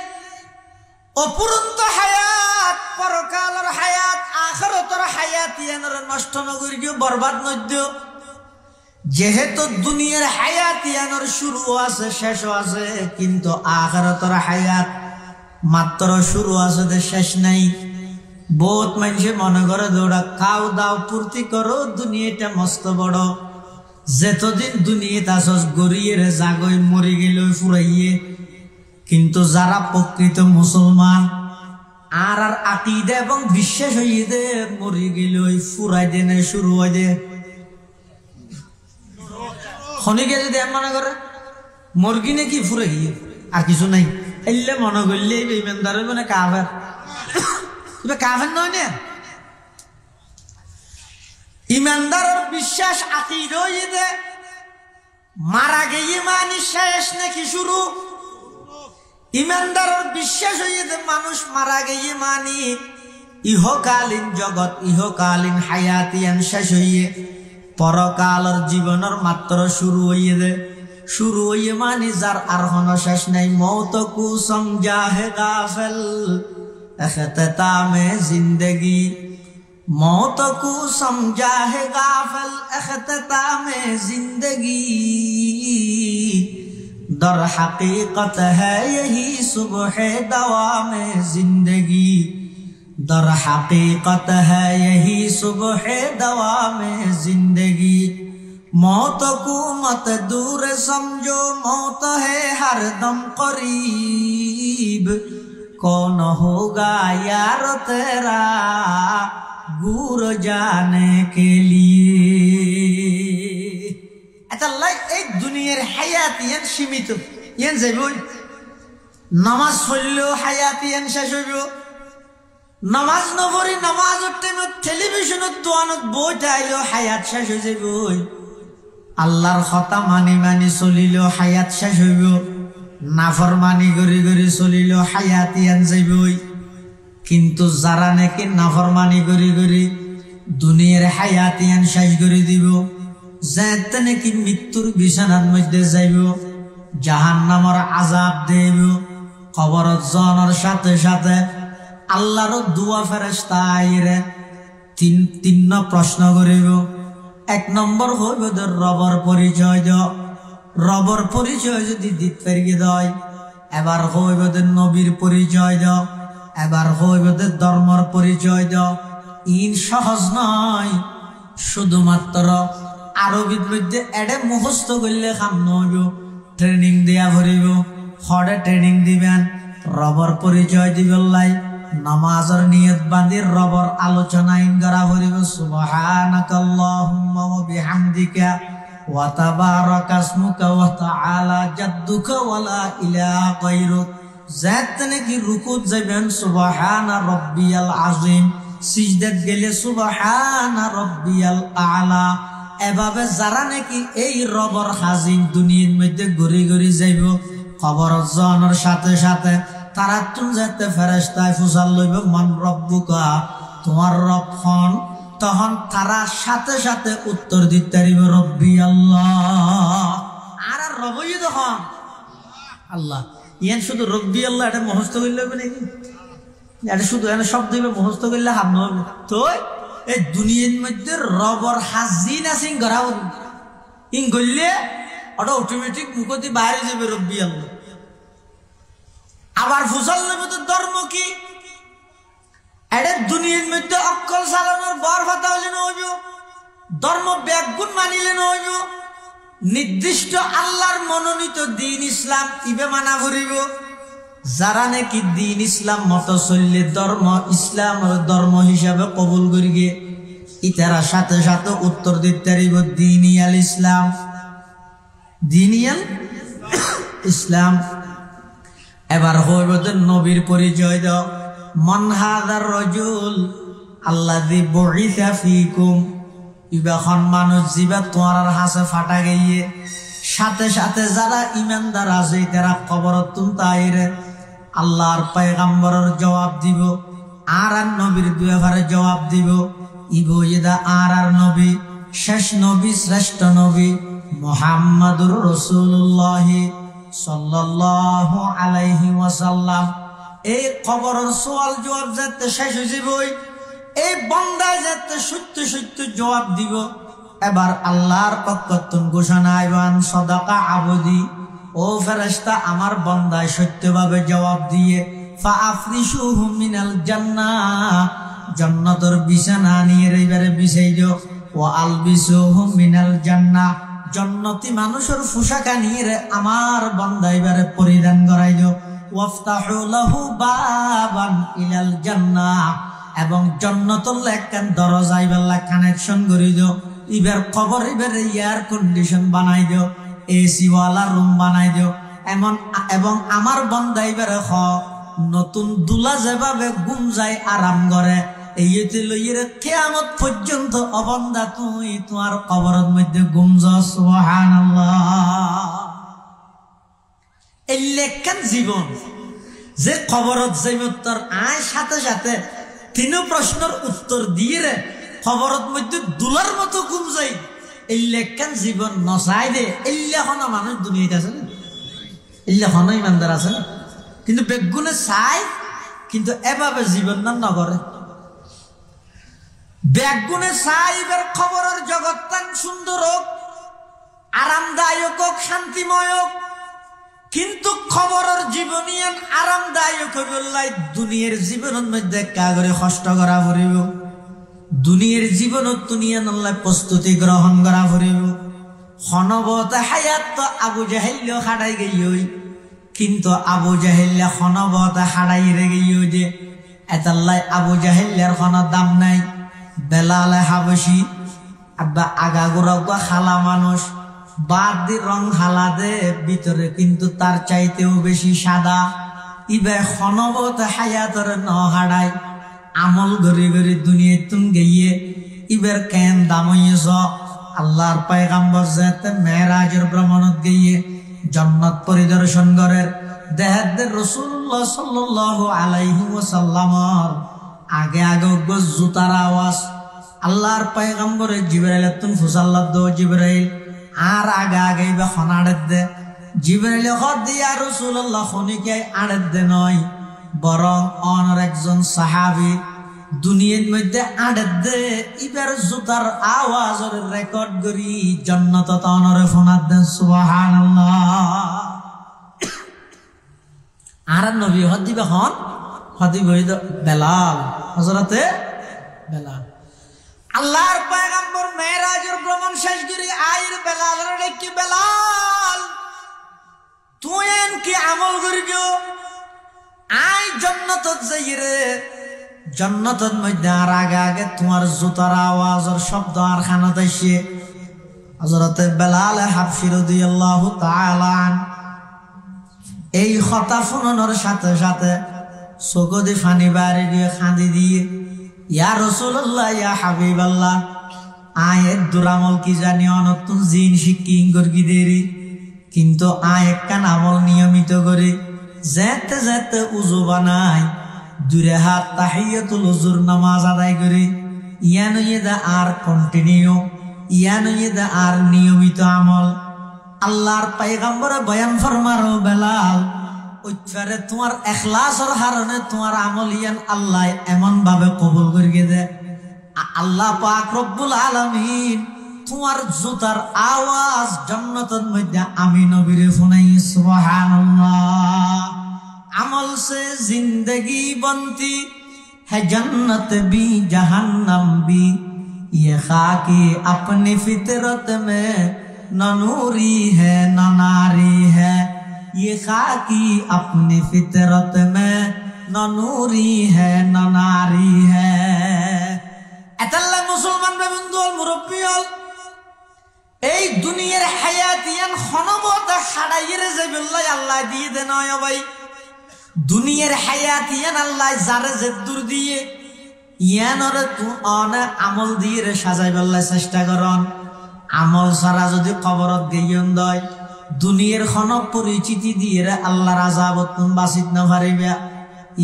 অপুরন্ত হায়াত পরকালের হায়াত আখিরাতের হায়াতিয়ানের নষ্ট নগর গিয়ে বরবাদ নদ্য যেহেতু দুনিয়ার হায়াতিয়ানের শুরু আছে শেষ আছে কিন্তু আখিরাতের হায়াত মাত্র শুরু আছে শেষ নাই বহুত মানুষে মনে করে দৌড়া খাও দাও পূর্তি করো দুনিয়াটা মস্ত বড় যেতদিন দুনিয়াতে আসস গড়িয়ে জাগই মরে গেল ফুরাইয়ে কিন্তু যারা প্রকৃত মুসলমান আর আকীদা এবং বিশ্বাস হইয়ে দে মরে গেল ফুরাই দেনে শুরু হয় দে খনিকে যদি মনে করে মুরগি নাকি ফুরে গিয়ে আর কিছু নাই এলে মনে করলে ইমানদার মানে কাফের কাফের নয় না ইমানদারের বিশ্বাস আকীদা হইয়ে মারা গিয়ে মানে শেষ নাকি শুরু ইমানদারের বিশ্বাস হইয়ে মানুষ মারা গিয়ে মানে ইহকালীন জগৎ ইহকালীন হায়াতিয়ান শেষ হইয়ে পরকালের জীবনের মাত্র শুরু হইয়ে মানে যার আর কোনো শেষ নাই মৌত কু সমঝা হে গাফেল এখতামে জিন্দগি मौत को समझा है गाफिल इख्तिताम जिंदगी दर हकीकत है यही सुबह दवाम जिंदगी दर हकीकत है यही सुबह दवाम जिंदगी मौत को मत दूर समझो मौत है हर दम करीब कौन होगा यार तेरा गुर जाने के लिए अतल्लाई एक दुनियार हायातियान सीमित यान जाइबो नामाज पढ़लो हायातियान शेष हইবো नामाज नपढ़ी नामाजर टाइमत टेलिभिशनत दोआनत বইতাইলো হায়াত শেষ হই যাইবো আল্লাহর কথা মানি মানি চলিলো হায়াত শেষ হইবো নাফরমানি গরি গরি চলিলো হায়াতিয়ান যাইবো কিন্তু যারা নাকি নাফরমানি করি করি দুনিয়ার হায়াতিয়ান শেষ করে দিব যাতে নাকি মৃত্যুর বিছানার মধ্যে যাইব জাহান্নামের আযাব দেব কবরত জানার সাথে সাথে আল্লাহর দুয়া ফেরেশতা আইরে তিন প্রশ্ন করিব এক নম্বর হইব রবের পরিচয় দাও রবের পরিচয় যদি দিতে পারি দেয় এবার হইব নবীর পরিচয় দাও এবার হইবে ধর্মের পরিচয় দাও ইন সহজ নয় শুধুমাত্র আরবির মধ্যে এডে মুখস্থ করলে কাম নইব ট্রেনিং দেয়া ভরিব হড়ে ট্রেনিং দিবেন রবের পরিচয় দিবেলাই নামাজের নিয়ত বাঁধি রবের আলোচনা ইন করা ভরিব সুবহানাকাল্লাহুম্মা ওয়া বিহামদিকা ওয়া তাবারাকা ইসমুকা ওয়া তাআলা জাদ্দুকা ওয়া লা ইলাহা গায়রুক যাতে কি রুকুত যাবেন সুবহানা রাব্বিয়াল আযীম সিজদাত গেলে সুবহানা রাব্বিয়াল আ'লা এভাবে যারা নাকি এই রবের হাজির দুনিয়ার মধ্যে ঘুরে ঘুরে যাইব কবর জানার সাথে সাথে তারা তুন যেতে ফেরেশতায় ফুসাল লইব মান রব্বুকা তোমার রব কোন তখন তারা সাথে সাথে উত্তর দিতে পারিব রব্বি আল্লাহ আর রবই তখন আল্লাহ ইয়ান শুধু রব্বি আল্লাহ এটা মুখস্থ করলে হবে নাকি এটা শুধু এনে শব্দ হইবে মুখস্থ করলে হাম হবে তো এই দুনিয়ার মধ্যে রবর হাজিন আসিং করা হবে ইং করলে ওটা অটোমেটিক মুখতি বাইরে যাবে রব্বি আল্লাহ আবার ফুসাল নেবে তো ধর্ম কি এটা দুনিয়ার মধ্যে অক্কল চালানোর বর কথা হইলে না হইব ধর্ম ব্যাগুণ মানিলে না হইব নির্দিষ্ট আল্লাহর মনোনীত দ্বীন ইসলাম ইবে মানা করিব যারা নাকি দ্বীন ইসলাম মত চললে ধর্ম ইসলামের ধর্ম হিসাবে কবুল করিগে ইতারা সাথে সাথে উত্তর দিতে পারিব দ্বীনিয়াল ইসলাম দ্বীনিয়াল ইসলাম এবার হইব নবীর পরিচয় দাও মান হাযার রাজুল আল্লাযী বুইসা ফীকুম ইবাখন মানুষ জিবা তোমার হাসে ফাটা গিয়ে সাথে সাথে যারা ইমানদার আছে তারা কবরত তুলতাইরে আল্লাহর পয়গম্বরের জবাব দিব আর নবীর ব্যাপারে জবাব দিব ইবো ইদা আর নবী শেষ নবী শ্রেষ্ঠ নবী মুহাম্মাদুর রাসূলুল্লাহ সাল্লাল্লাহু আলাইহি ওয়াসাল্লাম এই কবরের সওয়াল জবাব যেতে শেষ হয়ে যাবে এই বান্দা যেতে সত্য সত্য জবাব দিব এবার আল্লাহর পক্ষ থেকে ঘোষণা আইবান সাদাকা আবদি ও ফেরেশতা আমার বান্দায় সত্যভাবে জবাব দিয়ে ফাআফরিশুহু মিনাল জান্নাহ জান্নাতের বিছানা নিয়ে এবারে বিছাই দিও ওয়া আলবিসুহু মিনাল জান্নাহ জান্নাতি মানুষের পোশাক নিয়ে আমার বান্দা এবারে পরিধান করাই দিও ওয়াফতাহু লাহু বাবান ইলাল জান্নাহ এবং জান্নাতুল একখান দরজা এবারে কানেকশন করে দিও এবার কবর এবারে এয়ার কন্ডিশন বানাই দিও এসি ওয়ালা রুম বানাই দিও এবং আমার বান্দা এবারে নতুন দুলা যেভাবে ঘুম যায় আরাম করে এইতে লইরে কিয়ামত পর্যন্ত অবন্দা তুই তোমার কবরের মধ্যে ঘুম যাও সুবহানাল্লাহ এই লেখান জীবন যে কবরত যাইব তোর আয় সাথে সাথে তিন প্রশ্নের উত্তর দিয়ে রে কবরত মধ্যে দুলার মতো ঘুম যাই এই লেখান জীবন নসাই দে এল্লাখনা মানুষ দুনিয়াতে আছে না এল্লাখনা ইমানদার আছে না কিন্তু বেগুনে চাই কিন্তু এভাবে জীবন না নগরে বেগুনে চাই এবার খবরের জগৎ সুন্দর হোক আরামদায়ক হোক শান্তিময় হোক কিন্তু খবরের জীবনী আরামদায়ক বললাই দুনিয়ার জীবনের মধ্যে কাগরে কষ্ট করা পড়িব দুনিয়ার জীবনত দুনিয়া নল্লাই প্রস্তুতি গ্রহণ করা পড়িব হনবত হায়াত তো আবু জাহেল খাড়াই গই কিন্তু আবু জাহেল্লা খনবত হারাই রেগে যে এতাল্লাই আবু জাহেল্লার কোনো দাম নাই বেলালে হাবসি আব্বা আগাগোড়া খালা মানুষ বাদ দি রং হালা দে ভিতরে কিন্তু তার চাইতেও বেশি সাদা ইবে খনবত হায়াতর ন হারাই আমল গরি গরি দুনিয়া তুম গিয়ে ইবের কেন দাম হইছ আল্লাহর পয়গম্বর যেতে মেরাজের ভ্রমণত গিয়ে জান্নাত পরিদর্শন করেন দেহাদের রাসূলুল্লাহ সাল্লাল্লাহু আলাইহি ওয়াসাল্লামর আগে আগে জুতার আওয়াজ আল্লাহর পয়গম্বরে জিবরাইল তুন ফুসাল্লাহ দো জিবরাইল আর আগে আগে বা খনাড়ে দে জিবরাইল হদ দিয়া রাসূলুল্লাহ খনিকে আড়ে দে নয় বরং অনর একজন সাহাবী দুনিয়ার মধ্যে আড়ে দে ইবার জুতার আওয়াজের রেকর্ড করি জান্নাত তানরে ফোনাত দেন সুবহানাল্লাহ আর নবী হদিবে হন হদিবে বেলাল হযরতে বেলাল আল্লাহর পয়গম্বর মেরাজের ভ্রমণ শেষ করে আইর বেলালের ডেকে বেলাল তুই কি আমল করিও আই জান্নাতত যাইরে জান্নাতের মধ্যে আর আগে আগে তোমার জুতার আওয়াজের শব্দ আর খানাত আসে হযরতে বেলাল হাবশী রাদিয়াল্লাহু তাআলা এই কথা শুনানোর সাথে সাথে চোখে পানি বাড়ি দিয়ে খাঁদি দিয়ে ইয়া রাসূলুল্লাহ ইয়া হাবিবাল্লাহ আয়ের দুরামল কি জানি অনতুন জিন শিকিং করকি দেরি কিন্তু আয় একখান আমল নিয়মিত করে যেতে যেতে উজু বানাই দূরে হাত তাহিয়াতুল উজুর নামাজ আদায় করে ইয়ানুয়েদা আর কন্টিনিউ ইয়ানুয়েদা আর নিয়মিত আমল আল্লাহর পয়গম্বর বয়ান ফরমারো বেলাল উচ্চারে তোমার ইখলাসের কারণে তোমার আমল ইয়ান আল্লাহ এমন ভাবে কবুল করিয়ে দে আল্লাহ পাক রব্বুল আলামিন তোমার জুতার আওয়াজ জান্নাতের মধ্যে আমি নবীরে শুনাই সুবহানাল্লাহ আমল সে জিंदगी बनती है जन्नत भी जहन्नम भी ये खाकी अपनी फितरत में न नूरी है न नारी है ये खाकी अपनी फितरत में न नूरी है न नारी है अतल्ला मुसलमान बंधु मुरब्बी এই দুনিয়ার হায়াতিয়ান খনবত হারাইরে যাইবল্লাহ আল্লাহ দিয়ে দেন ভাই দুনিয়ার হায়াতিয়ান আল্লাহ যারে জেদুর দিয়ে ইয়ানরে তু অনে আমল দিয়ে সাজাইবল্লাহ চেষ্টা করন আমল ছাড়া যদি কবরত গিয়ন দয় দুনিয়ার খন পরিচিতি দিয়ে আল্লাহর আযাবত বাঁচিত না পারিবা।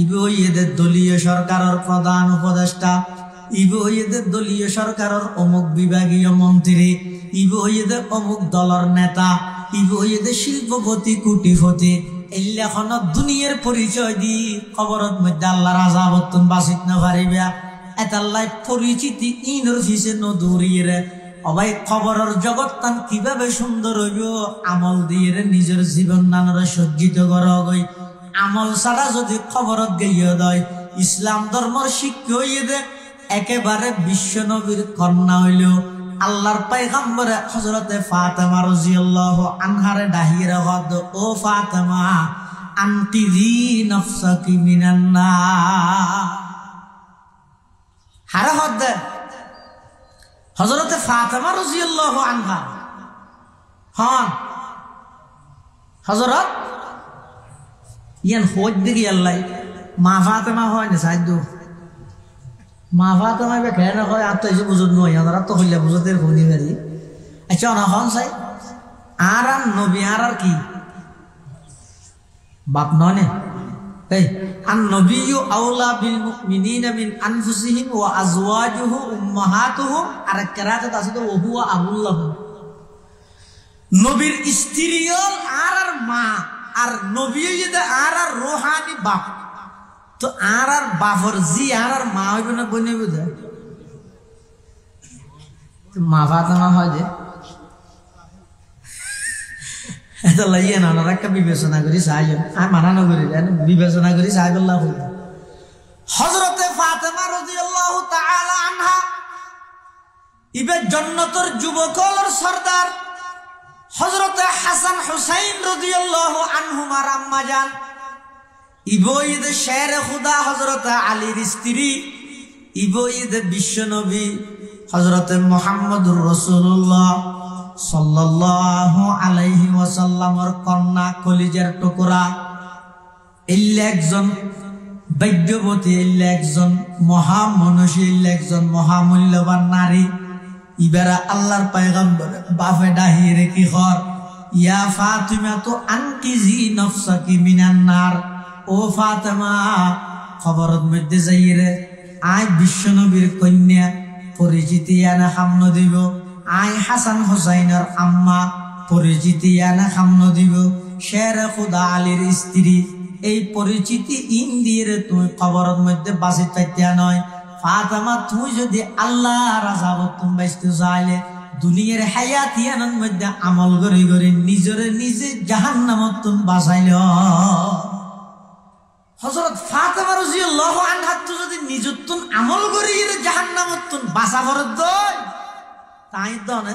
ইবে এদের দলীয় সরকারের প্রধান উপদেষ্টা, ইবে এদের দলীয় সরকারের অমুক বিভাগীয় মন্ত্রী, ইবে এদের অমুক দলের নেতা, ইবে এদের শিল্পপতি কোটিপতি। এলাখন দুনিয়ার পরিচয় দি খবরত মধ্যে আল্লাহর আযাবত বাঁচিত না পারিবা। এতাল্লাই পরিচিতি ইনর ফিসে নদুরিয়ে অবাই খবরের জগৎ তান কিভাবে সুন্দর হইব আমল দিয়ে নিজের জীবন নানরে সজ্জিত করা গই। আমল ছাড়া যদি খবরত গিয়ে দেয় ইসলাম ধর্মর শিক্ষা হইয়ে দে একেবারে বিশ্ব নবীর কন্যা হইল আল্লাহর পয়গম্বরে হযরতে ফাতেমা রাদিয়াল্লাহু আনহারে ডাহিরা হদ, ও ফাতেমা আনকিযি নাফসাকি মিনান নার। হারে হদ হযরতে ফাতেমা রাদিয়াল্লাহু আনহা হন হযরত ইয়ান হজ দিকে আল্লাহ মা ফাতেমা হয় না সাহায্য মা ফাতেমা বে কেন হয় আর তো এসে বুঝুন নয় আমরা তো হইলে বুঝতে ঘুনি বাড়ি। আচ্ছা না হন চাই আর নবী আর কি বাপ নয় এই আন নবিয়্যু আওলা বিল মুমিনিনা মিন আনফুসিহিম ওয়া আজওয়াজুহু উম্মাহাতুহুম। আর কেরাতে আছে তো ওহু আবুল্লাহ, নবীর স্ত্রীও আর মা, আর নবী আর রোহানি বাপ। তো আর বাপর জি আর মা হইবে না বই নেবে মা ফাতেমা হয় যে এটা লাইয়ে না একটা বিবেচনা করি সাহায্য আমি মানানো করি বিবেচনা করি সাহায্য হইল। হযরতে ফাতেমা রাদিয়াল্লাহু তাআলা আনহা ইবে জান্নাতের যুবকর সরদার হযরতে হাসান হুসাইন রাদিয়াল্লাহু আনহুমার আম্মা জান, ইবো ঈদ শের খুদা হযরতে আলীর স্ত্রী, ইবো ঈদ বিশ্ব নবী হযরতে মুহাম্মদুর রাসূলুল্লাহ সাল্লাল্লাহু আলাইহি ওয়াসাল্লামের কন্যা কলিজার টুকরা। এল্লা একজন ভাগ্যবতী, এল্লা একজন মহামনুষী, এল্লা একজন মহামূল্যবান নারী। ইবারা আল্লাহর পয়গম্বর বাফে ডাহিয়ে রেখি হর, ইয়া ফাতিমা তো আনকিজি নফসাকি মিনান নার। ও ফাতেমা খবরত মধ্যে যাইরে আয় বিশ্ব নবীর কন্যা পরিচিতি আনা সামন দিব, আয় হাসান হুসাইনের আম্মা পরিচিতি আনা সামন দিব, শের খুদা আলীর স্ত্রী। এই পরিচিতি ইন দিয়ে তুমি খবরের মধ্যে বাঁচি থাকতে নয়। ফাতেমা তুই যদি আল্লাহ রাজাবত তুমি বাঁচতে চাইলে দুনিয়ার হায়াতিয়ানের মধ্যে আমল করি করি নিজরে নিজে জাহান্নামত তুমি বাঁচাইল। হযরত ফাতেমা রাদিয়াল্লাহু আনহা তো যদি নিজুত্তুন আমল করি জাহান্নামত বাঁচা ফরত দয় তাই তো না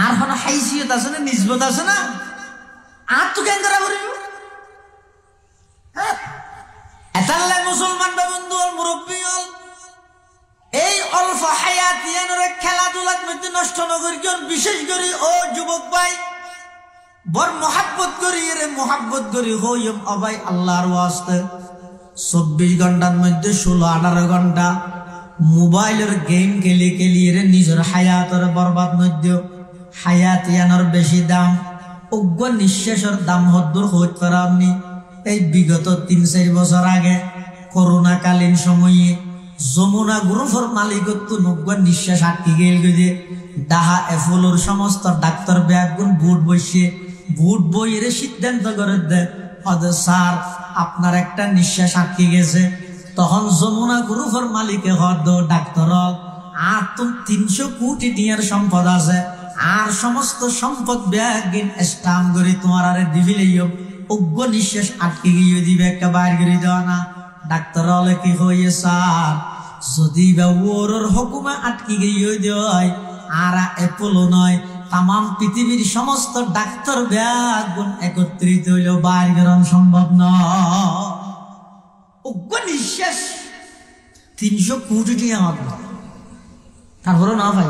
আর কোন হাইসিয়ত আছে না নিসবত আছে না আর তো কেন করা করিব। এতাল্লাই মুসলমান বন্ধু মুরব্বী হল এই অল্প হায়াতিয়ানের খেলাধুলার মধ্যে নষ্ট নগরী বিশেষ করে ও যুবক ভাই বর মোহাব্বত করি রে মোহাব্বত করি হইম অবাই আল্লাহর ওয়াস্তে 24 ঘন্টার মধ্যে 16-18 ঘন্টা মোবাইলের গেম খেলি খেলি রে নিজের হায়াতের বরবাদ মধ্যে হায়াতিয়ানের বেশি দাম অজ্ঞ নিঃশ্বাসের দাম হদ্দুর হইতে পারেননি। এই বিগত 3-4 বছর আগে করোনাকালীন সময়ে যমুনা গ্রুপের মালিকত্ব নজ্ঞ নিঃশ্বাস আটকে গেল যে ডাহা এফলোর সমস্ত ডাক্তার ব্যাগুন ভোট বসে ভোট বইয়ের সিদ্ধান্ত করে দেয় স্যার আপনার একটা নিঃশ্বাস আটকে গেছে। তখন যমুনা গ্রুপের মালিকে হদ ডাক্তার আর তুমি 300 কোটি টিয়ার সম্পদ আছে আর সমস্ত সম্পদ ব্যাগিন স্টাম্প করে তোমার আরে দিবিলেই অজ্ঞ নিঃশ্বাস আটকে গিয়ে দিবে একটা বাইর করে দেওয়া না। ডাক্তার হলে কি হয়ে স্যার যদি বা ওর হুকুমে আটকে গিয়ে দেয় আর এপোলো নয় তাম পৃথিবীর সমস্ত ডাক্তার ব্যাগুন একত্রিত হইল বাইর বেরোনো সম্ভব নয়। অজ্ঞ নিঃশ্বাস 300 কোটি টিয়া মাত্র তারপরে না ভাই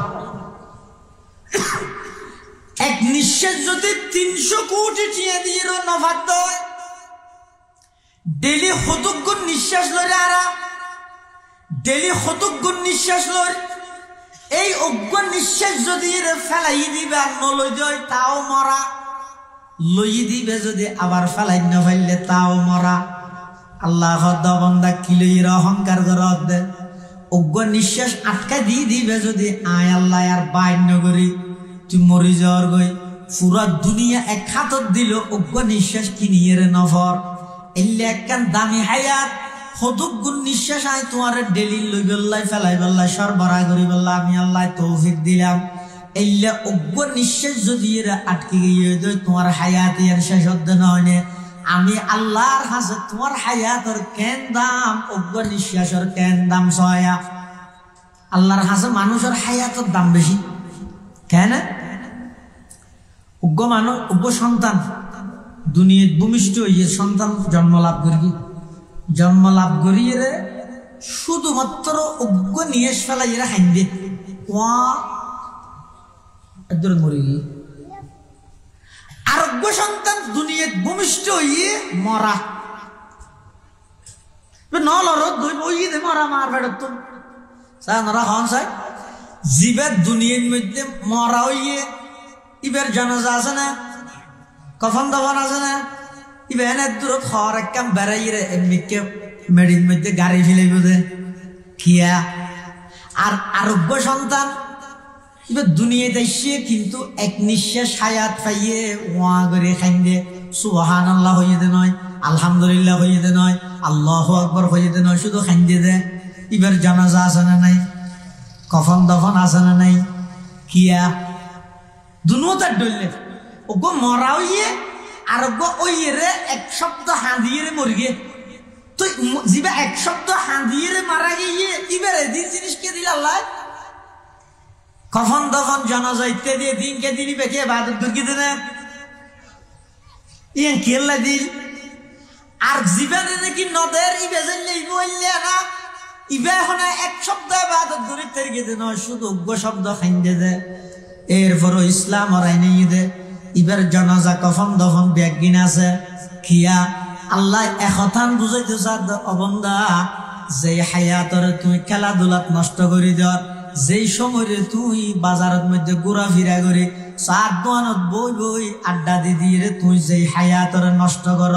এক নিঃশ্বাস যদি 300 কোটি টিয়া দিয়ে নফাত দেয় ডেলি হতজ্ঞ নিঃশ্বাস লয় আর ডেলি হতজ্ঞ নিঃশ্বাস লয় এই অজ্ঞ নিঃশ্বাস যদি ফেলাই দিবে আর নলই যায় তাও মরা, লই দিবে যদি আবার ফেলাই না ফেললে তাও মরা। আল্লাহ বন্দা কিলইর অহংকার করত দে অজ্ঞ নিঃশ্বাস আটকা দিয়ে দিবে যদি আয় আল্লাহ আর বাইন্য করি তুই মরি যাওয়ার গই পুরা দুনিয়া এক হাতত দিল অজ্ঞ নিঃশ্বাস কিনিয়ে রে নফর এলে একখান দামি হায়াত হতুক গুণ নিঃশ্বাস আয় তোমার ডেলি লই বেল্লাই ফেলাই বেল্লাই সরবরাহ করি বেল্লা আমি আল্লাহ তৌফিক দিলাম। এলে অজ্ঞ নিঃশ্বাস যদি এরা আটকে গিয়ে তোমার হায়াত এর শেষ হতে নয় আমি আল্লাহর কাছে তোমার হায়াতের কেন দাম অজ্ঞ নিঃশ্বাসের কেন দাম সয়া। আল্লাহর কাছে মানুষের হায়াতের দাম বেশি কেন? অজ্ঞ মানুষ অজ্ঞ সন্তান দুনিয়ার ভূমিষ্ঠ হইয়ে সন্তান জন্ম লাভ করিয়ে শুধুমাত্র অজ্ঞ নিয়ে ফেলাই এরা হাইন্দে মরে গিয়ে আরোগ্য সন্তান দুনিয়ার ভূমিষ্ঠ হইয়ে মরা মরা মার ফেরত নরা হন চাই জীবের দুনিয়ার মধ্যে মরা হইয়ে ইবের জানাজা আছে না কফন দফন আছে না ইবে এনে দূরত হওয়ার একদম বেড়াই রে এমনিকে মেডির মধ্যে গাড়ি ফেলে বোধে খিয়া আর আরোগ্য সন্তান এবার দুনিয়াতে এসে কিন্তু এক নিঃশ্বাস হায়াত পাইয়ে ওয়া করে খাইন্দে সুবহানাল্লাহ হইয়ে দে নয় আলহামদুলিল্লাহ হইয়ে দে নয় আল্লাহু আকবার হইয়ে দে নয় শুধু খাইন্দে দে এবার জানাজা আছে না নাই কফন দফন আছে না নাই কিয়া দুনো তার ডললে ওগো মরা হইয়ে আর ওগো ওইয়ে রে এক সপ্তাহ হাঁদিয়ে রে মরিগে তো জিবা এক সপ্তাহ হাঁদিয়ে রে মারা গিয়ে এবারে দিন জিনিস কে দিল আল্লাহ কফন দফন জানাজা ইত্যাদি দিনকে দিলি বেঁকে বাদত দুর্গিতে না ইয়ান কেল্লা দিল আর জীবনে নাকি নদের ইবে জানলে ইবলে না ইবে এখন এক সপ্তাহ বাদত দূরে তেরগিতে নয় শুধু অজ্ঞ শব্দ খাইন্দে দে এরপরও ইসলাম ওরাই নিয়ে দে ইবার জানাজা কফন দফন ব্যাগিন আছে খিয়া আল্লাহ একথান বুঝাইতে চার অবন্দা যে হায়াতরে তুই খেলাধুলাত নষ্ট করে দেওয়ার যেই সময় তুই বাজারের মধ্যে ঘোরা ফিরা করে চার দোকানত বই আড্ডা দিয়ে রে তুই যেই হায়াতরে নষ্ট কর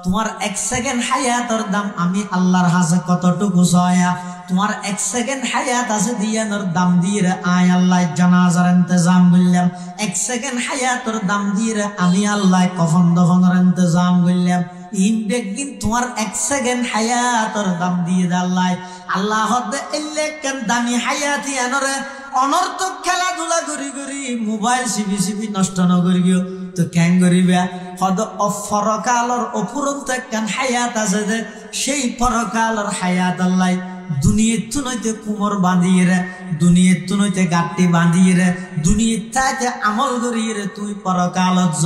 তোমার এক সেকেন্ড হায়াতর দাম আমি আল্লাহর কাছে কতটুকু সয়া তোমার এক সেকেন্ড হায়াত আছে দিয়ানোর দাম দিয়ে রে আয় আল্লাহ জানাজার ইন্তজাম করলাম এক সেকেন্ড হায়াতর দাম দিয়ে রে আমি আল্লাহ কফন দফনের ইন্তজাম করলাম ইনবেগিন তোমার এক সেকেন্ড হায়াতর দাম দিয়ে দে আল্লাহ কেন দামি হায়াতি আনরে অনর্থক খেলাধুলা করি মোবাইল চিপি নষ্ট নকরি গিয়ে তো কেন করিবা হদ পরকালর অপুরন্ত কেন হায়াত আছে যে সেই পরকালর হায়াত আল্লাহ দুনিয়ার তুনইতে কুমর বাঁধিয়ে রে দুনিয়ার তুনইতে গাঁটটি বাঁধিয়ে রে দুনিয়ার তাইতে আমল করিয়ে রে তুই পরকালত য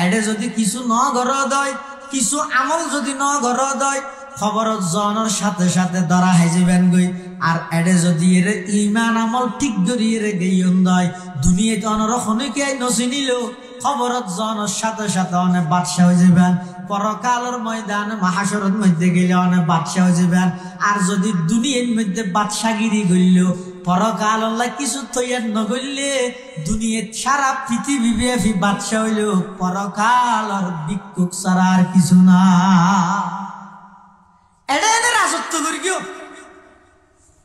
এডে যদি কিছু ন ঘর দয় কিছু আমল যদি ন ঘর দয় খবরত জনের সাথে সাথে ধরা হাইজিবেন গই আর এডে যদি এর ইমান আমল ঠিক ধরিয়ে রে গেইন দয় দুনিয়াতে অনরক্ষণে কে নচিনিল খবরত জনের সাথে সাথে অনেক বাদশাহ হয়ে যাবেন পরকালের ময়দানে মাহাশরের মধ্যে গেলে অনেক বাদশাহ হয়ে যাবেন আর যদি দুনিয়ার মধ্যে বাদশাগিরি করল পরকাল আল্লাহ কিছু তৈয়ার নগরলে দুনিয়ার সারা পৃথিবী ব্যাপী বাদশাহ হইল পরকাল আর ভিক্ষুক ছাড়া আর কিছু না এডে এনে রাজত্ব করি গিয়েও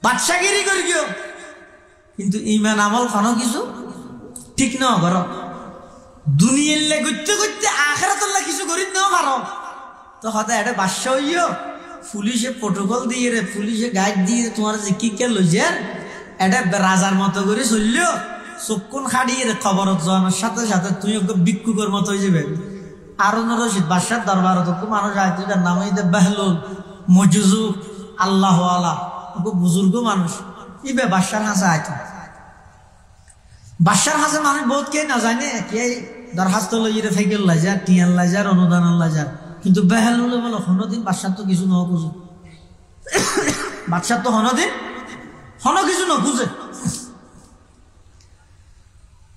বাদশাগিরি করি গিয়েও কিন্তু ইমান আমল কোনো কিছু ঠিক না কর দুনিয়ার লে করতে করতে আখেরাতুল্লাহ কিছু করি না পারো তো হয়তো এটা বাদশা হইও পুলিশে প্রটোকল দিয়ে রে পুলিশে গাইড দিয়ে তোমার যে কি কে লইছে এটা রাজার মতো করে চললেও চক্ষুন খাড়িয়ে রে খবরত জানার সাথে সাথে তুই ওকে ভিক্ষুকের মতো হয়ে যাবে আরো রশিদ বাদশার দরবারত মানুষ আইতে নাম হইতে বেহলুল মজুজুব আল্লাহ আলা ওকে বুজুর্গ মানুষ ইবে বাদশার হাসে আইতে বাদশার হাসে মানুষ বহুত কে না জানে কে দরখাস্ত লইয়ে ফেকেল লাজার টিয়ান লাজার অনুদান লাজার কিন্তু বেহলুল বলো হনদিন বাদশার তো কিছু ন খুঁজে বাদশার তো হনদিন হন কিছু ন খুঁজে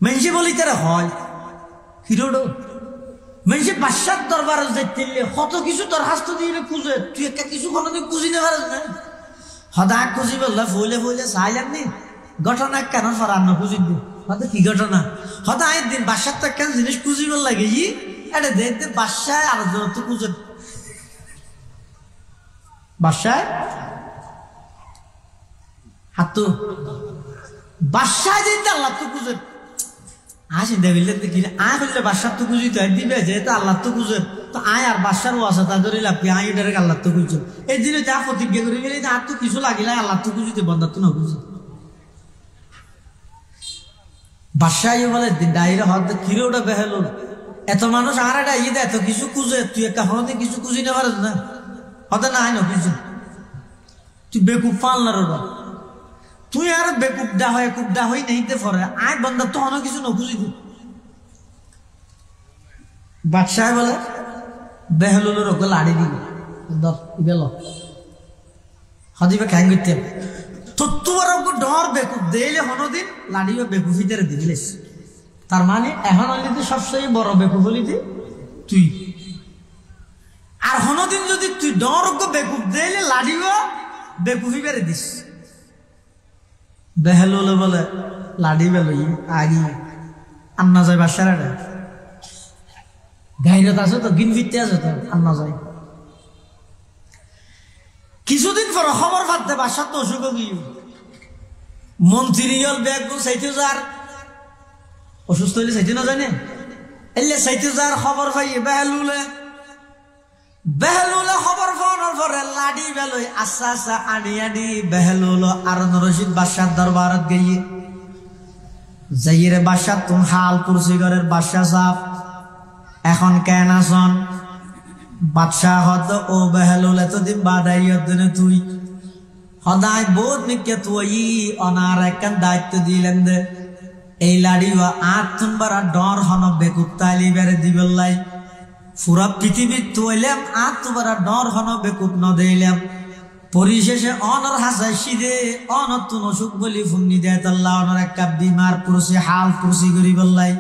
মেনসি বলি তারা হয় হিরোডো মেনসি বাদশার দরবারে যাইতে কত কিছু দরখাস্ত দিয়ে খুঁজে তুই একটা কিছু কোনোদিন খুঁজি না পারিস না হদা খুঁজি বললা ফুলে ফুলে চাইলাম নি ঘটনা কেন ফরান্ন খুঁজিব হয়তো কি ঘটনা হয়তো আই দিন বাসার তো কেন জিনিস খুঁজিব লাগে ই এটা দেখতে বাসায় আলোচনা তো খুঁজে বাসায় হাতু বাসায় যেতে আল্লাহ তো খুঁজে আসি দেবিলে দেখি আয় করলে বাসার তো খুঁজি তো দিবে যেহেতু আল্লাহ তো খুঁজে তো আয় আর বাসার ওয়াসা তা ধরে লাভ কি আয় ডাইরেক্ট আল্লাহ তো খুঁজছে এই দিনে যা প্রতিজ্ঞা করে গেলে আর তো কিছু লাগিলে আল্লাহ তো খুঁজিতে বন্ধার তো না খুঁজে বাসায় বলে ডাইরে হত কিরে ওটা বেহেল এত মানুষ আর একটা ঈদ এত কিছু খুঁজে তুই একটা হতে কিছু খুঁজি না পারিস না হতে না আয় না কিছু তুই বেকুব পালনার ওটা তুই আর বেকুবডা হয় কুবডা হই নেইতে পরে আয় বন্ধার তো অনেক কিছু না খুঁজি তুই বাদশাহ বলে বেহেলুলের ওকে লাড়ি দিবি বেল হদিবে খাই করতে তো তোমার ওকে ডর বেকুব দিলে হনদিন লাড়িবে বেকুব ভিতরে দিবিলিস তার মানে এখন হইলে সবচেয়ে বড় বেকুব হলি তুই আর হনদিন যদি তুই ডর ওকে বেকুব দিলে লাড়িও বেকুব ভিতরে দিস বেহেলুলে বলে লাড়ি বেলই আগি আন্না যায় বাসার গাইরত আছে তো গিন ফিরতে আছে তো আন্না যায় কিছুদিন পর খবর পাতে বাসার তো অসুখ গিয়ে মন্ত্রী ব্যাগ চাইতে যার অসুস্থ হইলে চাইতে না জানে এলে চাইতে যার খবর পাই বেহেলুলে খবর পাওয়ার পরে লাডি বেলই আস্তে আস্তে আনি বেহেলুল আরন রশিদ বাদশার দরবারত গিয়ে যাইরে বাদশা তুমি হাল কুরসি ঘরের বাদশা সাহেব এখন কেন আসন বাদশাহ হত ও বেহেলুল এতদিন বাদাইয়ত দিনে তুই সদায় বহুত নিকে তুই অনার একখান দায়িত্ব দিলেন দে এই লাড়ি আট তুনবার ডর হন বেকুব তাইলি বেড়ে দিবেলাই পুরা পৃথিবী তুইলাম আট তুবার ডর হন বেকুব ন দিলাম পরিশেষে অনর হাসাই সিদে অনতুন অসুখ বলি ফুন্নি দেয় তাল্লাহ অনর একটা বিমার পুরুষে হাল পুরুষি করি বললাই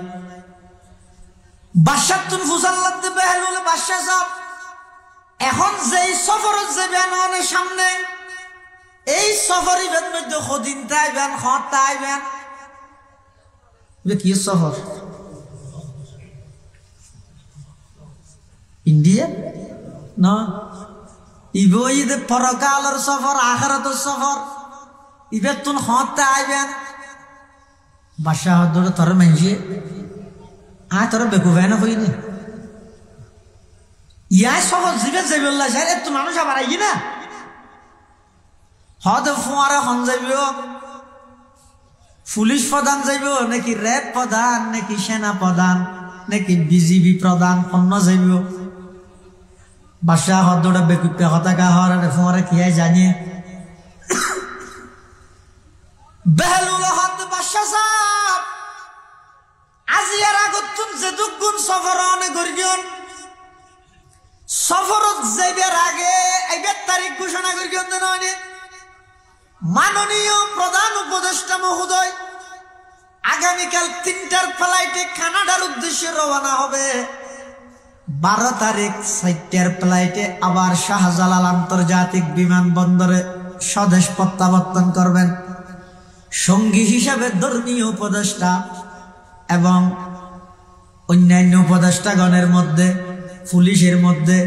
বাদশাহ তুন ফুসাল্লাদ দে বেহেলুল বাদশাহ সাহেব এখন যেই সফরত যাবেন অনেক সামনে এই সফর ইবেন মধ্যে কদিন তাইবেন হত তাইবেন কি সফর ইন্ডিয়া না ইবইদে পরকালের সফর আখিরাতের সফর ইবে তুন হত তাইবেন বাদশাহ ধরে তোর মানছে আয় তোর বেকুবেন হইনি ইয়া সহজ জিবে যাইবল্লা স্যার এত মানুষ আবার আই না হদ ফুয়ারে হন যাইব পুলিশ প্রধান যাইব নাকি র্যাব প্রধান নাকি সেনা প্রধান নাকি বিজিবি প্রধান অন্য যাইব বাদশাহ হদটা বেকুপে হতাকা হওয়ার ফুয়ারে কি জানিয়ে বেহেলুল হদ বাদশাহ সাহেব আজিয়ার আগতুন যে দুগুণ সফর অনেক গরিয়ন সফরত যাইবার আগে এইবার তারিখ ঘোষণা করিয়ন দেন মাননীয় প্রধান উপদেষ্টা মহোদয় আগামীকাল 3টার ফ্লাইটে কানাডার উদ্দেশ্যে রওনা হবে 12 তারিখ 4টার ফ্লাইটে আবার শাহজালাল আন্তর্জাতিক বিমানবন্দরে স্বদেশ প্রত্যাবর্তন করবেন সঙ্গী হিসাবে ধর্মীয় উপদেষ্টা এবং অন্যান্য উপদেষ্টাগণের মধ্যে পুলিশের মধ্যে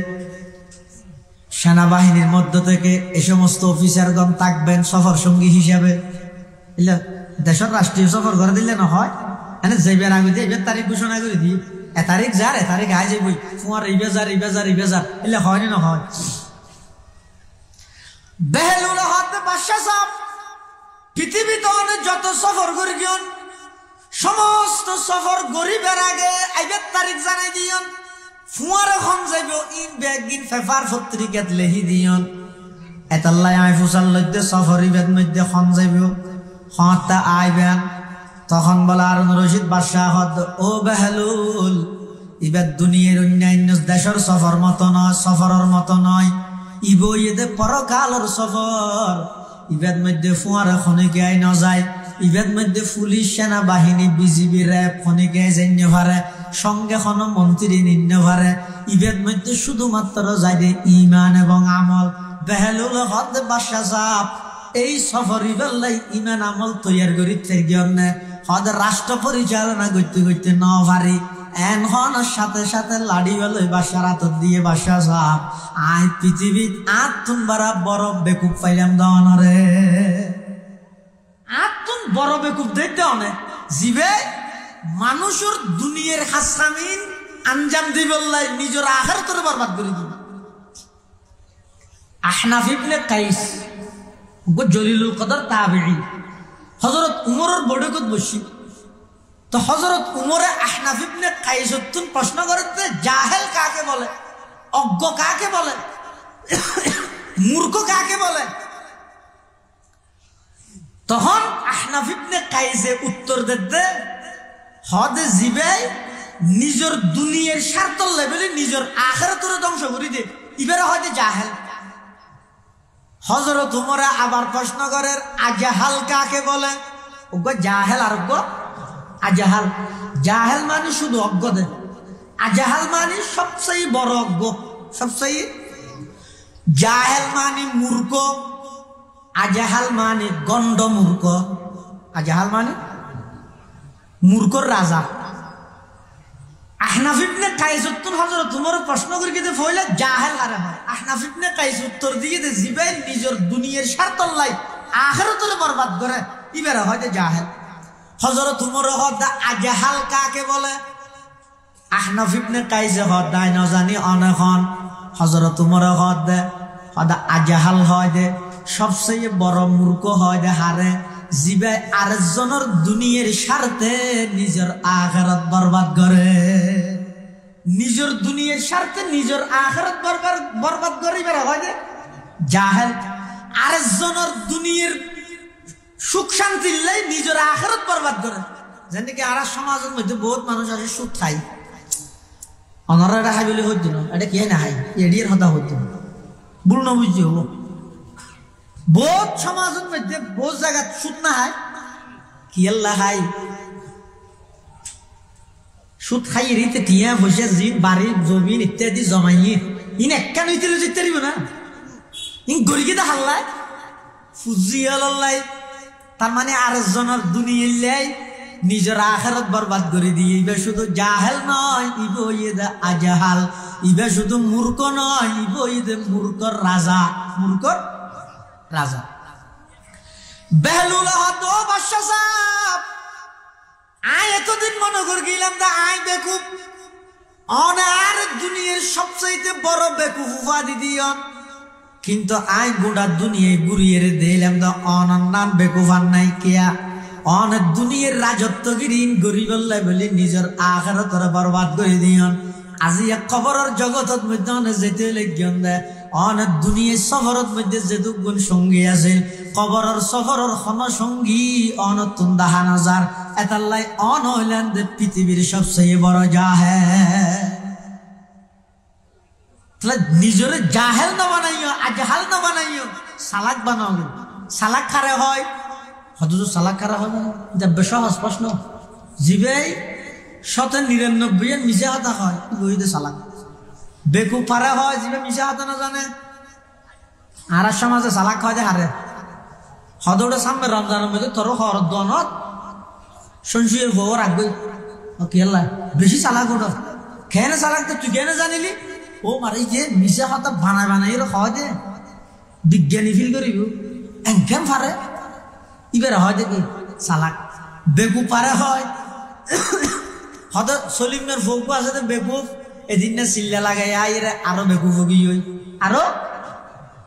সেনাবাহিনীর মধ্য থেকে এই সমস্ত অফিসারগণ থাকবেন সফর সঙ্গী হিসাবে দেশের রাষ্ট্রীয় সফর করে দিলে না হয় এনে যাইবার আগে এবার তারিখ ঘোষণা করে দিই এ তারিখ যার এ তারিখ আয় যাবই তোমার ইবেজার এলে হয় না হয় বেহেলুল হদ বাদশাহ সাহেব পৃথিবীতে অনেক যত সফর করি গিয়ন সমস্ত সফর গরিবের আগে আইবার তারিখ জানাই দিয়ন ফুয়ার এখন যাইব ইন ব্যাগিন পেপার পত্রিকাত লেহি দিয়ন এতাল্লাই আই ফুসাল লইতে সফর ইবেদ মধ্যে খন যাইব হতা আইবেন তখন বলা আরুন রশিদ বাদশাহ হদ ও বেহেলুল ইবেদ দুনিয়ার অন্যান্য দেশের সফর মতো নয় সফরের মতো নয় ইব ইদে পরকালের সফর ইবেদ মধ্যে ফুয়ার খনিকে আই ন যায় ইবেদ মধ্যে পুলিশ সেনাবাহিনী বিজিবি র্যাব খনিকে যাইন্য পারে সঙ্গে কোন মন্ত্রী নিন্য পারে ইবেদ মধ্যে শুধুমাত্র যাই ইমান এবং আমল বেহেলুল হদ বাদশাহ সাহেব এই সফরি বেল্লাই ইমান আমল তৈয়ার করি থেকে হদ রাষ্ট্র পরিচালনা করতে করতে ন পারি এনহনের সাথে সাথে লাড়ি বেলই বাসার আতর দিয়ে বাসা সাপ আই পৃথিবীত আত্মন বারা বড় বেকুব পাইলাম দনরে আত্মন বড় বেকুব দেখতে অনেক জিবে মানুষের দুনিয়ার হাসামিন আঞ্জাম দিবেল্লাই নিজের আখিরাতের বরবাদ করে দিবে। আহনাফ ইবনে কাইস জলিলুল কদর তাবিঈ হযরত উমরের বড়কত বসি তো হযরত উমরে আহনাফ ইবনে কাইস প্রশ্ন করতে জাহেল কাকে বলে, অজ্ঞ কাকে বলে, মূর্খ কাকে বলে? তখন আহনাফ ইবনে কাইসে উত্তর দিতে হদে জিবে নিজের দুনিয়ার স্বার্থ লেভেলে নিজের আখিরাতের ধ্বংস করে দে ইবারে হয়তো জাহেল। হযরত উমরে আবার প্রশ্ন করেন আজাহাল কাকে বলে? ওগো জাহেল আর ওগো আজাহাল। জাহেল মানে শুধু অজ্ঞ দে, আজাহাল মানে সবচেয়ে বড় অজ্ঞ, সবচেয়ে জাহেল মানে মূর্খ, আজাহাল মানে গণ্ড মূর্খ। আজাহাল মানে মূর্খর রাজা। আহনাফ ইবনে কাইস উত্তর হযরত উমর প্রশ্ন করে দিতে ফইলে জাহেল আরে হয়। আহনাফ ইবনে কাইস উত্তর দিয়ে দে জিবে নিজের দুনিয়ার স্বার্থ লাই আখিরাতের বরবাদ করে ইবারে হয়তো জাহেল। হযরত উমর হদা আজাহাল কাকে বলে? আহনাফ ইবনে কাইস হদাই না জানি অনেকন। হযরত উমর হদা আজাহাল হয় দে সবচেয়ে বড় মূর্খ হয় দে হারে জিবে আরেকজনের দুনিয়ার স্বার্থে নিজের আখিরাত বরবাদ করে, নিজের দুনিয়ার স্বার্থে নিজের আখিরাত বরবাদ করে বের হয় যে জাহেল। আরেকজনের দুনিয়ার সুখ শান্তি লাই নিজের আখিরাত বরবাদ করে। যেন কি আর সমাজের মধ্যে বহুত মানুষ আছে সুখ খাই অনরা এটা খাই বলে হইতো না, এটা কে না খাই এডিয়ার হতা হইতো ভুল না বুঝছি হবো। বহুত সমাজের মধ্যে বহুত জায়গা সুদ না হয় কি আল্লাহ খাই সুদ খাই রিতে টিয়া বসে জি বাড়ি জমিন ইত্যাদি জমাইয়ে ইন একটা নইতে যেতে পারিব না ইন গড়িয়ে দা হাল্লাই ফুজিয়াল্লাই। তার মানে আরেকজনের দুনিয়ায় নিজের আখিরাত বরবাদ করে দিয়ে ইবে শুধু জাহেল নয় ইবে ইদা আজাহাল, ইবে শুধু মূর্খ নয় ইবে ইদে মূর্খর রাজা, মূর্খর রাজা। বেহলুল হতো বাদশা সাহেব আয় এতদিন মনে করে গেলাম দা আয় বেকুব অনার দুনিয়ার সবচেয়ে বড় বেকুব উপাধি দিও, কিন্তু আয় গোটা দুনিয়ায় ঘুরিয়ে দিলাম দা অনার নাম বেকুব আর নাই কেয়া অনেক দুনিয়ার রাজত্বগিরি গরিবল্লাই বলে নিজের আখিরাতের বরবাদ করে দিও। আজি এক খবরের জগতের মধ্যে অনেক যেতে লেগিয়ন দেয় অনেক দুনিয়ার সফরের মধ্যে যেটুকুন সঙ্গী আছে কবরের সফরের খন সঙ্গী অনতুন দেখা নজার এতাল্লাই অন হইলেন যে পৃথিবীর সবচেয়ে বড় জাহেল। নিজের জাহেল না বানাইও আজহাল না বানাইও সালাক বানাও। সালাক খারে হয় হয়তো সালাক খারা হয় না বেশ সহজ প্রশ্ন জিবে 99 মিশে হাতা হয় বইতে সালাক বেকুব পারে হয় জিবে মিশে হাতা না জানে আর সমাজে সালাক হয় হারে হদৌড়ে সামনে রমজানের মধ্যে তোর হর দনত সঞ্চয়ের বউ রাখবে কি আল্লাহ বেশি সালাক ওটা খেয়ে সালাক তো তুই কেন জানিলি ও মারি যে মিশে হাতা বানায় বানাই হয় দে বিজ্ঞানী ফিল করিব এনকেন পারে ইবেরা হয় দেখি সালাক। বেকুব পারে হয় হয়তো সলিমের ফৌকু আছে তো বেকুব এদিন না চিল্লা লাগাই আইরে আরো বেকুব হবি ওই আরো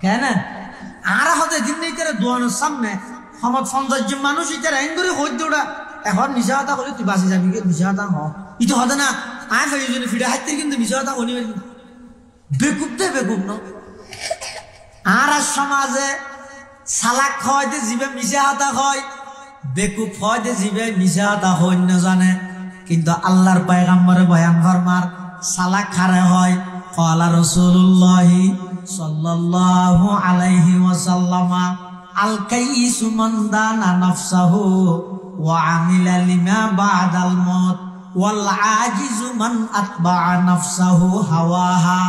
কেন আর হয়তো এদিন নেই তারা দোয়ানোর সামনে সমত 50 জন মানুষ ইতার এন করে হইতে ওটা এখন মিশা হাতা করলে তুই বাঁচে যাবি মিশা হাতা হ ইতো হতে না আয় ফেরি যদি ফিরে হাইতে কিন্তু মিশা হাতা হনি বেকুব দে বেকুব ন আর সমাজে সালাক হয় যে জিবে মিশা হাতা হয় বেকুব হয় যে জিবে মিশা হাতা হয় না জানে, কিন্তু আল্লাহর পয়গম্বরে বয়ান ফরমার সালাক খারে হয় ক্বালা রাসূলুল্লাহ সাল্লাল্লাহু আলাইহি ওয়াসাল্লাম আল কাইসু মান দানা নাফসাহু ওয়া আমিলা লিমা বাদাল মাউত ওয়াল আজিজু মান আতবা'a নাফসাহু হাওয়াহা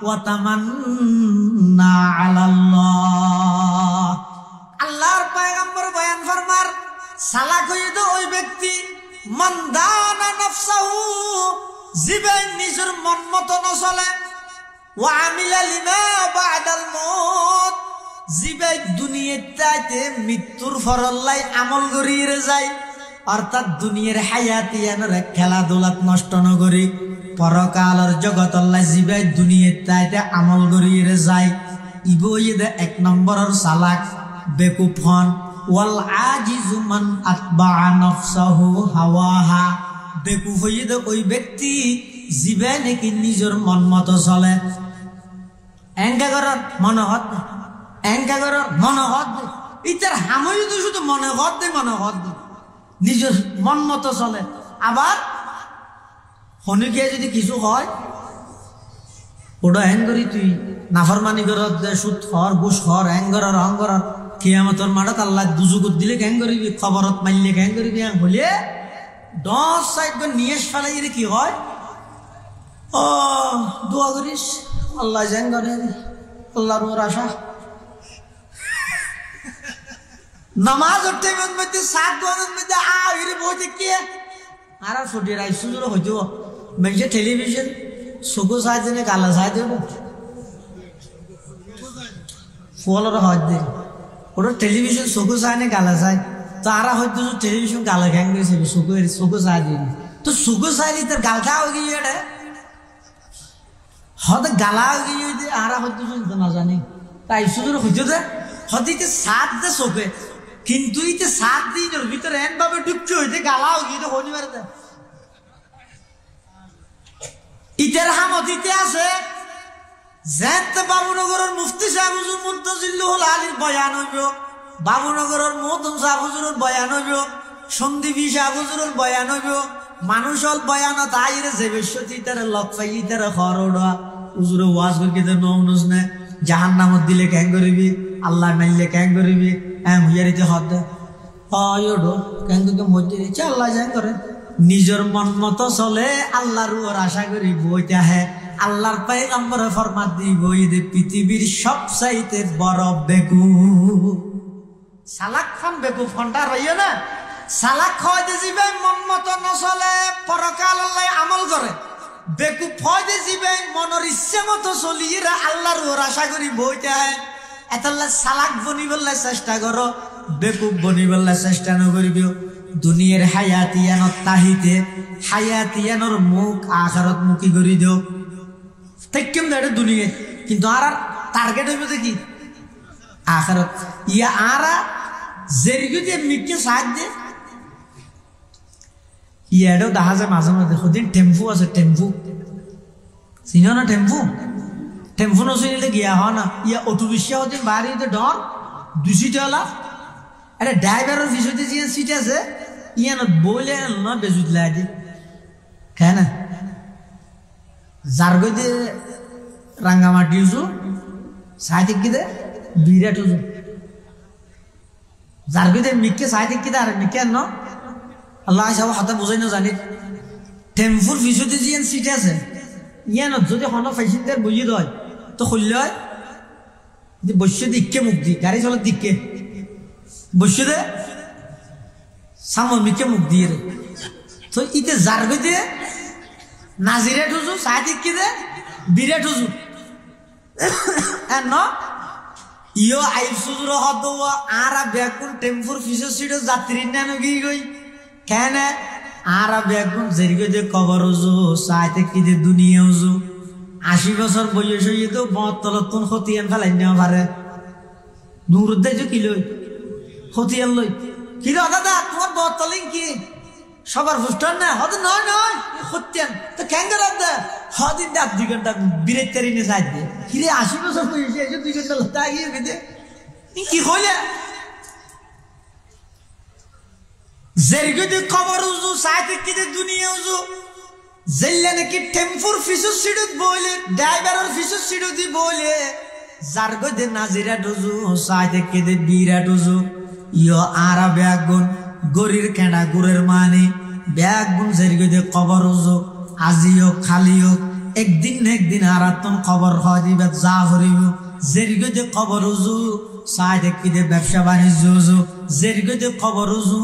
ওয়া তামান্না আলাল্লাহ। আল্লাহ সালাক হইতো ওই ব্যক্তি মান দানা নাফসাহু জিবে নিজের মন মতো নচলে ওয়া আমিলা লিমা বাদাল মউত জিবে দুনিয়াতে মৃত্যুর ফরল্লাই আমল করিয়ে যায় অর্থাৎ দুনিয়ার হায়াতিয়ানের খেলাধুলাত নষ্ট নগরী পরকালের জগতল্লাই জিবে দুনিয়াতে আমল করিয়ে যায় ইবইদে এক নম্বরের সালাক বেকুব হন ওয়াল আজিজু মান আতবা নাফসাহু হাওয়াহা বেকুব হইদে ওই ব্যক্তি জিবে নাকি নিজের মন মতো চলে এঙ্গাগরর মনোহত এঙ্গাগরর মনোহত ইতার হামই তো শুধু মনে হত দে নিজের মন মতো চলে আবার হনিকে যদি কিছু হয় ওটা হ্যাং করি তুই নাফরমানি করত দে সুদ হর ঘুষ হর হ্যাঙ্গরর অঙ্গরর কিয়ামতর মাঠত আল্লাহ দুজুগুত দিলে ক্যাং করিবি খবরত মারলে ক্যাং করিবি হলে 10 সাইড নিয়েস ফেলাই কি হয় ও দোয়া করিস আল্লাহ জান করে আল্লাহর ওর আশা নামাজ উঠতে মধ্যে সাত দোয়ানের মধ্যে আইরে বইতে কি আর ছুটি রাই সুজুর হইতো মেজে টেলিভিশন সুগো সাজনে গালা সাজে ফলোর হয় দে ওটা টেলিভিশন সুগো সাজনে গালা সাজ তারা হয়তো টেলিভিশন গালা গ্যাং গেছে সুগো সাজে তো সুগো সাজি তার গালটা হয়ে গিয়ে এটা হয়তো গালা হয়ে গিয়ে আর হয়তো শুনতে না জানি তাই সুজুর হইতো দে হয়তো সাত দে চোখে কিন্তু ইতে 7 দিনের ভিতরে এমভাবে ডুবছে হইতে গালাও গিয়ে হনিবার দে ইতের হামতিতে আছে যেত বাবুনগরের মুফতি সাহেব হুজুর মুন্তাজিল্লুল আলীর বয়ান হইব বাবুনগরের মুহতম সাহেব হুজুরের বয়ান হইব সন্দীপী সাহেব হুজুরের বয়ান হইব মানুষল বয়ান তাইরে যে বেশতি তার লক পাই তার খরড়া হুজুরে ওয়াজ করিতে নউনস না জাহান্নামত দিলে ক্যাং করিবি আল্লাহ নাইলে ক্যাং করিবি হুইয়ারিতে হদ হয়ডো ক্যাং তো মধ্যে দিচ্ছে আল্লাহ যাই করে নিজের মন মতো চলে আল্লাহর ওর আশা করি বইটা হে আল্লাহর পয়গম্বর ফরমাত দি বই দে পৃথিবীর সবচাইতে বড় বেকুব সালাক খান বেকুব ফন্টা রইও না সালাক খয়তে জিবে মন মতো নচলে পরকাল আল্লাহ আমল করে বেকুব ফয়তে জিবে মনের ইচ্ছে মতো চলিয়ে আল্লাহর ওর আশা করি বইটা হে এতলা সালাক বনিবল্লা চেষ্টা করো বেকুব বনিবল্লা চেষ্টা নকরিবিও দুনিয়ার হায়াতিয়ানত তাহিতে হায়াতিয়ানোর মুখ আখারত মুখী করি দিও তেকিম দেড়ে দুনিয়া কিন্তু আর টার্গেট হইব কি আখারত ইয়া আরা জেরিগুতে মিটকে সাহায্য দে ইয়াডও দেখা যায় মাঝে মাঝে সদিন টেম্পু আছে টেম্পু চিনো না টেম্পু টেম্পু নচিনিলে গিয়া হয় না ইয়া অটো রিক্সা সদিন বাড়িতে ডর 200 টাকা আরে ড্রাইভারের পিছনে যে সিট আছে ইয়ান বলে না বেজুত লাগে কেন জারগইতে রাঙ্গামাটি উজু সাইদিক কিদে বিরাট উজু জারগইতে মিকে সাইদিক কিদে আর মিকে ন আল্লাহ সব হাতে বুঝাই না জানি টেম্পুর পিছনে যে সিট আছে ইয়ান যদি কোনো প্যাসেঞ্জার বুঝি দেয় তো খুললে হয় যে বসে দিককে মুখ দি গাড়ি চলার দিককে বসে দে সামনে মিকে মুখ দিয়ে রে তো ইতে জারবে দিয়ে নাজিরে ঠুজু সাদিক কি দে বিরে ঠুজু ন ইয়ো আইসুজুর হদ আরা বেগুন টেম্পুর ফিসে সিট যাত্রী নেন গিয়ে গই কেন আরা বেগুন জেরিগে দে কবর উজু সাইতে কি দে দুনিয়া উজু 80 বছর বয়স হইয়ে তো বতলতন খতিয়ান ফেলাই নেওয়া পারে দূর দেয় কি লই খতিয়ান লই কি রে দাদা তোমার বতলিং কি সবার ফুস্টার না হদ নয় নয় খতিয়ান তো ক্যাঙ্গার দে হদিন দাঁত 2 ঘন্টা বিরেত তেরিনে সাইড দে কি রে 80 বছর বয়স হইয়ে 2 ঘন্টা লতা গিয়ে গেদে কি হইলে জেরিগে দে কবর উজু সাইতে কি দে দুনিয়া উজু জেল্লা নাকি টেম্পুর ফিসু সিডুত বইলে ড্রাইভারের ফিসু সিডুতি বইলে জারগো দে নাজিরা ডুজু সাইতে কে দে বিরা ডুজু ইয়ো আরা ব্যাগুন গরির কেডা গুরের মানে ব্যাগুন জেরিগো দে কবর উজু আজিও খালিও একদিন আরাতন খবর হয় দিবে যা হরিব জেরিগো দে কবর উজু সাইতে কি দে ব্যবসা বাণিজ্য উজু জেরগদে কবর উজু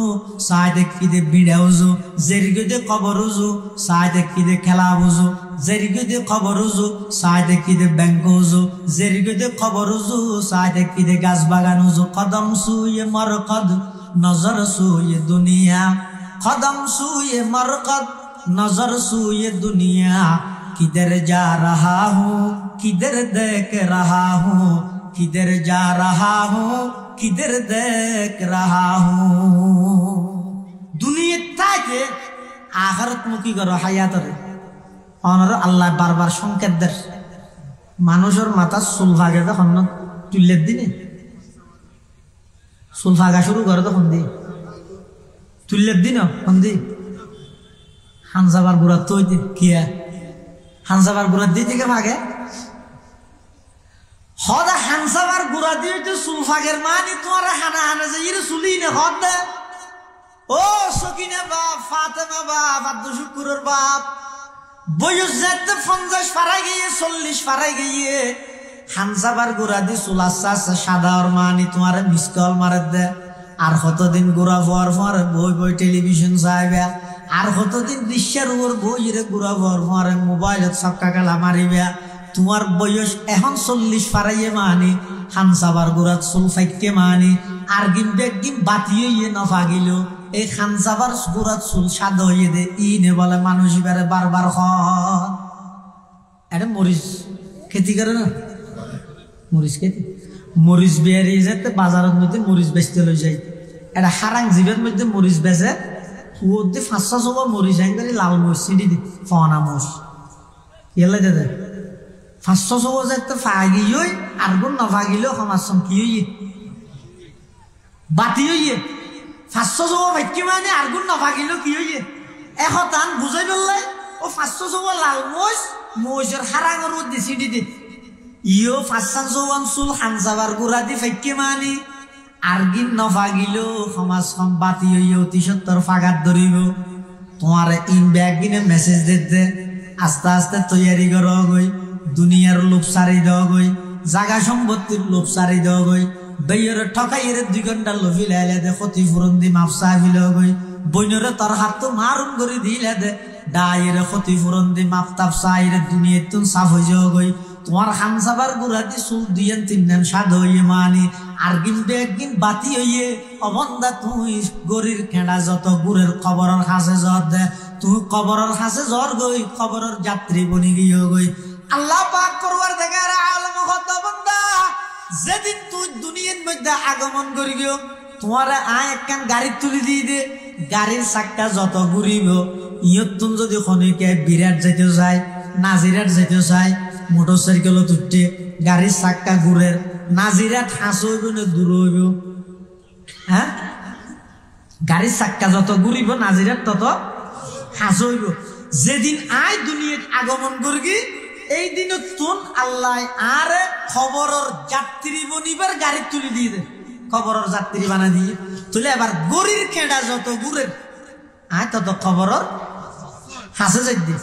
সাইদে কিদে বিড়া উজু জেরগদে কবর উজু সাইদে কিদে খেলা উজু জেরগদে কবর উজু সাইদে কিদে ব্যাংক উজু জেরগদে কবর উজু সাইদে কিদে গাছ বাগান উজু কদম সুয়ে মরকদ নজর সুয়ে দুনিয়া कदम सूए मरकत नजर सूए दुनिया किधर जा रहा हूँ किधर देख रहा हूँ किधर जा रहा हूँ किधर देख रहा हूँ दुनिया ताके आखिरत मुखी करो हायात रे और अल्लाह बार बार संकेत दे मानुषर माथा सुलभागे तो हम तुल्ले दिने सुलभागा शुरू कर दो हम दी তুল্লের দিন হন্দি হানসাবার গুড়া তো কিয়া হানসাবার গুড়া দিয়ে থেকে ভাগে হদা হানসাবার গুড়া দিয়ে তো সুলফাগের মানি তোমার হানা হানা যে ইরে সুলি নে হদ ও সকিনা বাপ ফাতেমা বাপ আব্দুল শুকুরের বাপ বয়স যেতে 50 পারাই গিয়ে 40 পারাই গিয়ে হানসাবার গুড়া দিয়ে সুলাসা সাদা আর মানি তোমার মিস কল মারে দে আর কতদিন ঘুরা পর পর বই বই টেলিভিশন চাইবে আর কতদিন দৃশ্যের উপর বই রে ঘুরা পর পর মোবাইলত ছক্কা খেলা মারিবে তোমার বয়স এখন 40 পারাইয়ে মানি খানসাবার গুড়াত চুল ফাইকে মানি আর গিম বেগিম বাতিয়ে নফাগিল এই খানসাবার গুড়াত চুল সাদ হইয়ে দে ই নে বলে মানুষ ইবারে বারবার এটা মরিচ খেতি করে না মরিচ খেতি মরিচ বেরিয়ে যেতে বাজারের মধ্যে মরিচ বেচতে লই যায় এটা হারাং জীবের মধ্যে মরিচ বেচে ওতে 500 মরিচ আইন করে লাল মরিচ চিনি দি ফনা মোষ এলে দে 500 যেতে ফাগিই আর গুণ না ফাগিলেও সমাজ কি হইয়ে বাতি হইয়ে 500 ভাগ্য মানে আর গুণ না ফাগিলেও কি হইয়ে এখন বুঝাই বললে ও 500 লাল মোষ মোষের হারাঙের মধ্যে চিনি দি ইও 500 চুল হানসাবার গুড়া দি ফাইকে মানি আরগিন নফাগিলো সমাজ বাতি হইয়ে অতি সত্তর ফাগাত ধরিব তোমার ইন ব্যাগিনে মেসেজ দিতে আস্তে আস্তে তৈয়ারি কর গই দুনিয়ার লোভ সারি দেওয়া গই জাগা সম্পত্তির লোভ সারি দেওয়া গই বেয়ের ঠকাইয়ের 2 ঘন্টা লোভি লাইলে দে ক্ষতিপূরণ দি মাপসা ফিল গই বইনরে তোর হাত তো মারুন করে দিলে দে ডায়ের ক্ষতিপূরণ দি মাপতাপ সাইরে দুনিয়া তুন সাফ হয়ে যাওয়া গই তোমার হানসাবার গুড়া দি চুল 2-3 দিন সাদ হইয়ে মানি আর কিন্তু একদিন বাতি হইয়ে অবন্দা তুই গরির খেঁড়া যত গুড়ের খবরের হাসে জ্বর দে তুই খবরের হাসে জ্বর গই খবরের যাত্রী বনি গিয়ে গই আল্লাহ পাক করবার দেখে আলম হত বন্দা যেদিন তুই দুনিয়ার মধ্যে আগমন করি গিয়ে তোমার আয় একখান গাড়ি তুলি দিয়ে দে গাড়ির চাক্কা যত ঘুরিব ইয়ত তুম যদি খনিকে বিরাট যেতে চায় নাজিরাট যেতে চায় মোটরসাইকেল তুটে গাড়ির চাক্কা ঘুরের নাজিরাট হাঁস হইব না দূর হইব হ্যাঁ গাড়ির চাক্কা যত ঘুরিব নাজিরাট তত হাঁস হইব যেদিন আয় দুনিয়ার আগমন করবি এই দিন তুন আল্লাহ আর খবরের যাত্রী বনিবার গাড়ি তুলি দিয়ে দে খবরের যাত্রী বানা দিয়ে তুলে এবার গরির খেঁড়া যত ঘুরের আয় তত খবরের হাসে যাই দি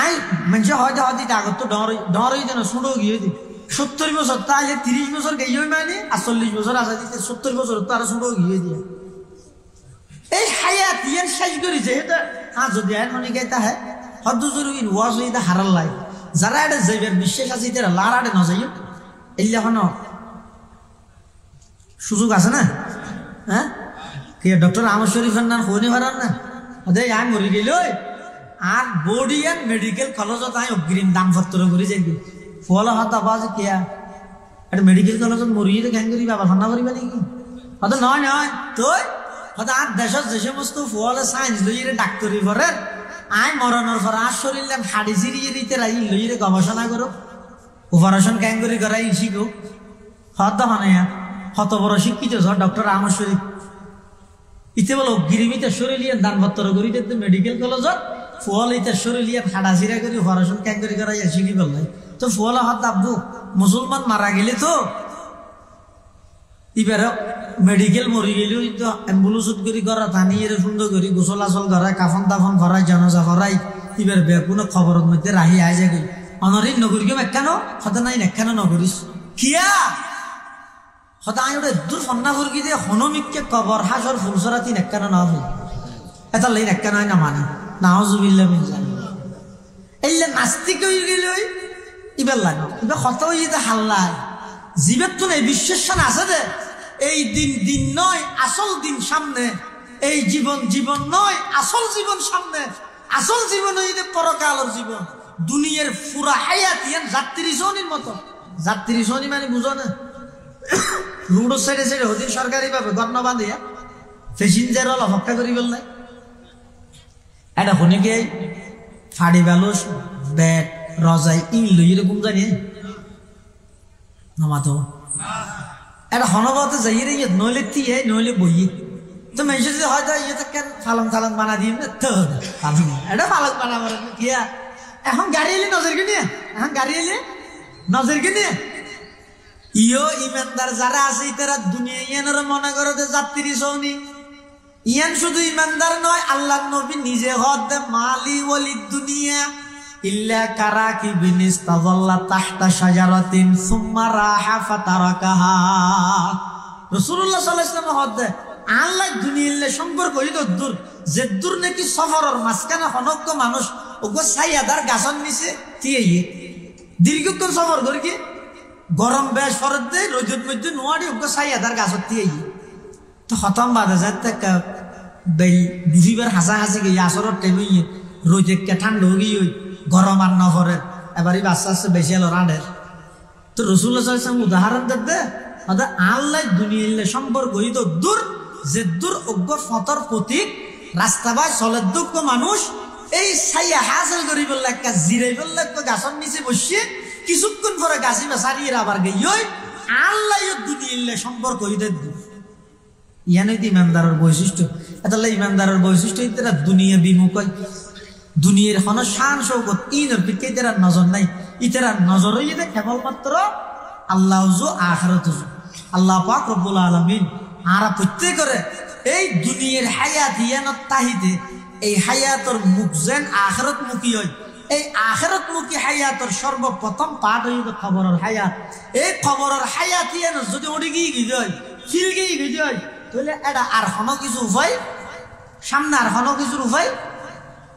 আয় মানুষ হয়তো হয়তো আগত তো ডরই দেন শুনো গিয়ে দি 70 বছর তাহলে 30 বছর গিয়ে মানে আর 40 বছর আসা দিতে 70 বছর তো আর শুনো গিয়ে দিয়ে এই হায়াত ইয়ার শেষ করেছে এটা যদি আয় মনে গাইতা হ্যাঁ হদ্দুজুর ইন ওয়াজ ইদা হারাল্লাই যারা এটা যাইবার বিশ্বাস আছে তারা লারাড়ে না যাইও এলে এখন সুযোগ আছে না হ্যাঁ কে ডক্টর আহমদ শরীফের নাম হইনি পারান না ওদের আয় মরি গেল আর বডি অ্যান্ড মেডিকেল কলেজত আয় অগ্রিম দাম পত্র করে যাইবি ফল হাত আবাজ কেয়া এটা মেডিকেল কলেজত মরিয়ে গ্যাং করি বাবা ঠান্ডা করিবা নাকি হয়তো নয় নয় তো হয়তো আর দেশের যে সমস্ত ফল সায়েন্স লইয়ে ডাক্তারি ভরেন আয় মরণের পর আর শরীর হাড়ি চিরিয়ে দিতে রাই লইয়ে গবেষণা করো অপারেশন গ্যাং করে করাই শিখো হত মানে হত বড় শিক্ষিত ডক্টর আহমদ শরীফ ইতে বলো গিরিমিতে শরীর দান পত্র করি মেডিকেল কলেজত ফল ইতে শরীর হাড়া চিরা করি অপারেশন গ্যাং করে করাই শিখি বললাই তো ফল হাত আব্বু মুসলমান মারা গেলে তো এবারে মেডিকেল মরি গেলেও তো অ্যাম্বুলেন্স করি করা টানিয়ে সুন্দর করি গোসল আসল করায় কাফন তাফন করাই জানাজা করাই এবার কোনো খবরের মধ্যে রাহি আয় যায় গই অনরিন নগরী কেউ একখানো হতে নাই একখানো নগরিস কিয়া হতা আই ওটা দূর ফন্না ফুরকি দিয়ে হনমিককে কবর হাসর ফুলসরাতি নেক্কানো না হল এটা লাই নেক্কানো হয় না মানে নাউজুবিল্লাহ মিন জালিক এইলে নাস্তিক হয়ে গেল ইবার লাগে এবার কত হইতে হাল্লায় জীবের তো এই বিশ্বাসন আছে যে এই দিন দিন নয় আসল দিন সামনে, এই জীবন জীবন নয় আসল জীবন সামনে, আসল জীবন হইতে পরকালের জীবন। দুনিয়ার পুরা হায়াত ইয়ান যাত্রী সনির মতো। যাত্রী সনি মানে বুঝো না, রোড সাইডে সাইডে হতে সরকারি ভাবে গর্ণ বাঁধিয়া প্যাসেঞ্জার হল অপেক্ষা করি বললে এটা শুনে গিয়ে ফাড়ি বেলুস ব্যাট রজাই ইং লই এরকম জানি নমাতো এটা হনবতে যাই রে নইলে তিয়ে নইলে বইয়ে তো মেসে যদি হয়তো ইয়ে কেন ফালং ফালং বানা দিন তো ফালং এটা ফালং বানা মারে কিয়া এখন গাড়ি এলে নজর কে নিয়ে, এখন গাড়ি এলে নজর কে নিয়ে ইয়ো ইমানদার যারা আছে তারা দুনিয়া ইয়ানের মনে করে যে যাত্রী সৌনি ইয়ান শুধু ইমানদার নয়, আল্লাহ নবী নিজে হদে মালি ওয়ালিদ দুনিয়া ইল্লা কারাকিবিন ইস্তাযাল্লা তাহতা শাজারাতিন সুম্মা রাহা ফাতারাকাহা। রাসূলুল্লাহ সাল্লাল্লাহু আলাইহি ওয়াসাল্লাম হদে আল্লাহ দুনিয়ার সম্পর্ক হইতো দূর যে দূর নাকি সফরের মাঝখানে হনজ্ঞ মানুষ ওগো ছায়াদার গাছর নিচে তিয়ে দীর্ঘক্ষণ সফর করে কি গরম বেশ ফরত দেয় রোদের মধ্যে নোয়ারি ওগো ছায়াদার গাছর তিয়ে তো খতম বাদে যাতে বেই দুইবার হাসাহাসি গিয়ে আসরের টাইমে রোদে ঠান্ডা হয়ে গিয়ে গরম আর নফরের এবারই বাচ্চা আসছে বেশি এলো রাডের। তো রাসূলুল্লাহ সাল্লাল্লাহু আলাইহি ওয়াসাল্লাম উদাহরণ দেবে আল্লাহ দুনিয়ার সম্পর্ক হইতো দূর যে দূর অজ্ঞ ফতর প্রতীক রাস্তা বা চলের দুঃখ মানুষ এই ছাইয়া হাসিল করি বললে একটা জিরাই বললে একটা গাছের নিচে বসিয়ে কিছুক্ষণ পরে গাছি বা সারিয়ে আবার গিয়ে আল্লাহ দুনিয়ার সম্পর্ক হইতে দূর। ইয়ানই তো ইমানদারের বৈশিষ্ট্য। এটা ইমানদারের বৈশিষ্ট্য ইতারা দুনিয়া বিমুখ হয়, দুনিয়ার হন শান শৌকত ইনের পিঠে ইতারা নজর নাই, ইতারা নজর হইতে কেবলমাত্র আল্লাহ আখিরাত। আল্লাহ পাক রব্বুল আলামিন আরা প্রত্যেক করে এই দুনিয়ার হায়াত ইয়ানত তাহিতে এই হায়াতর মুখ যেন আখিরাত মুখী হয়, এই আখিরাত মুখী হায়াতর সর্বপ্রথম পাঠ হইবে খবরের হায়াত। এই খবরের হায়াত ইয়ান যদি উড়ি গিয়ে গিয়ে ফিল গিয়ে গিয়ে তাহলে এটা আর হন কিছু উপায় সামনে আর হন কিছুর উপায়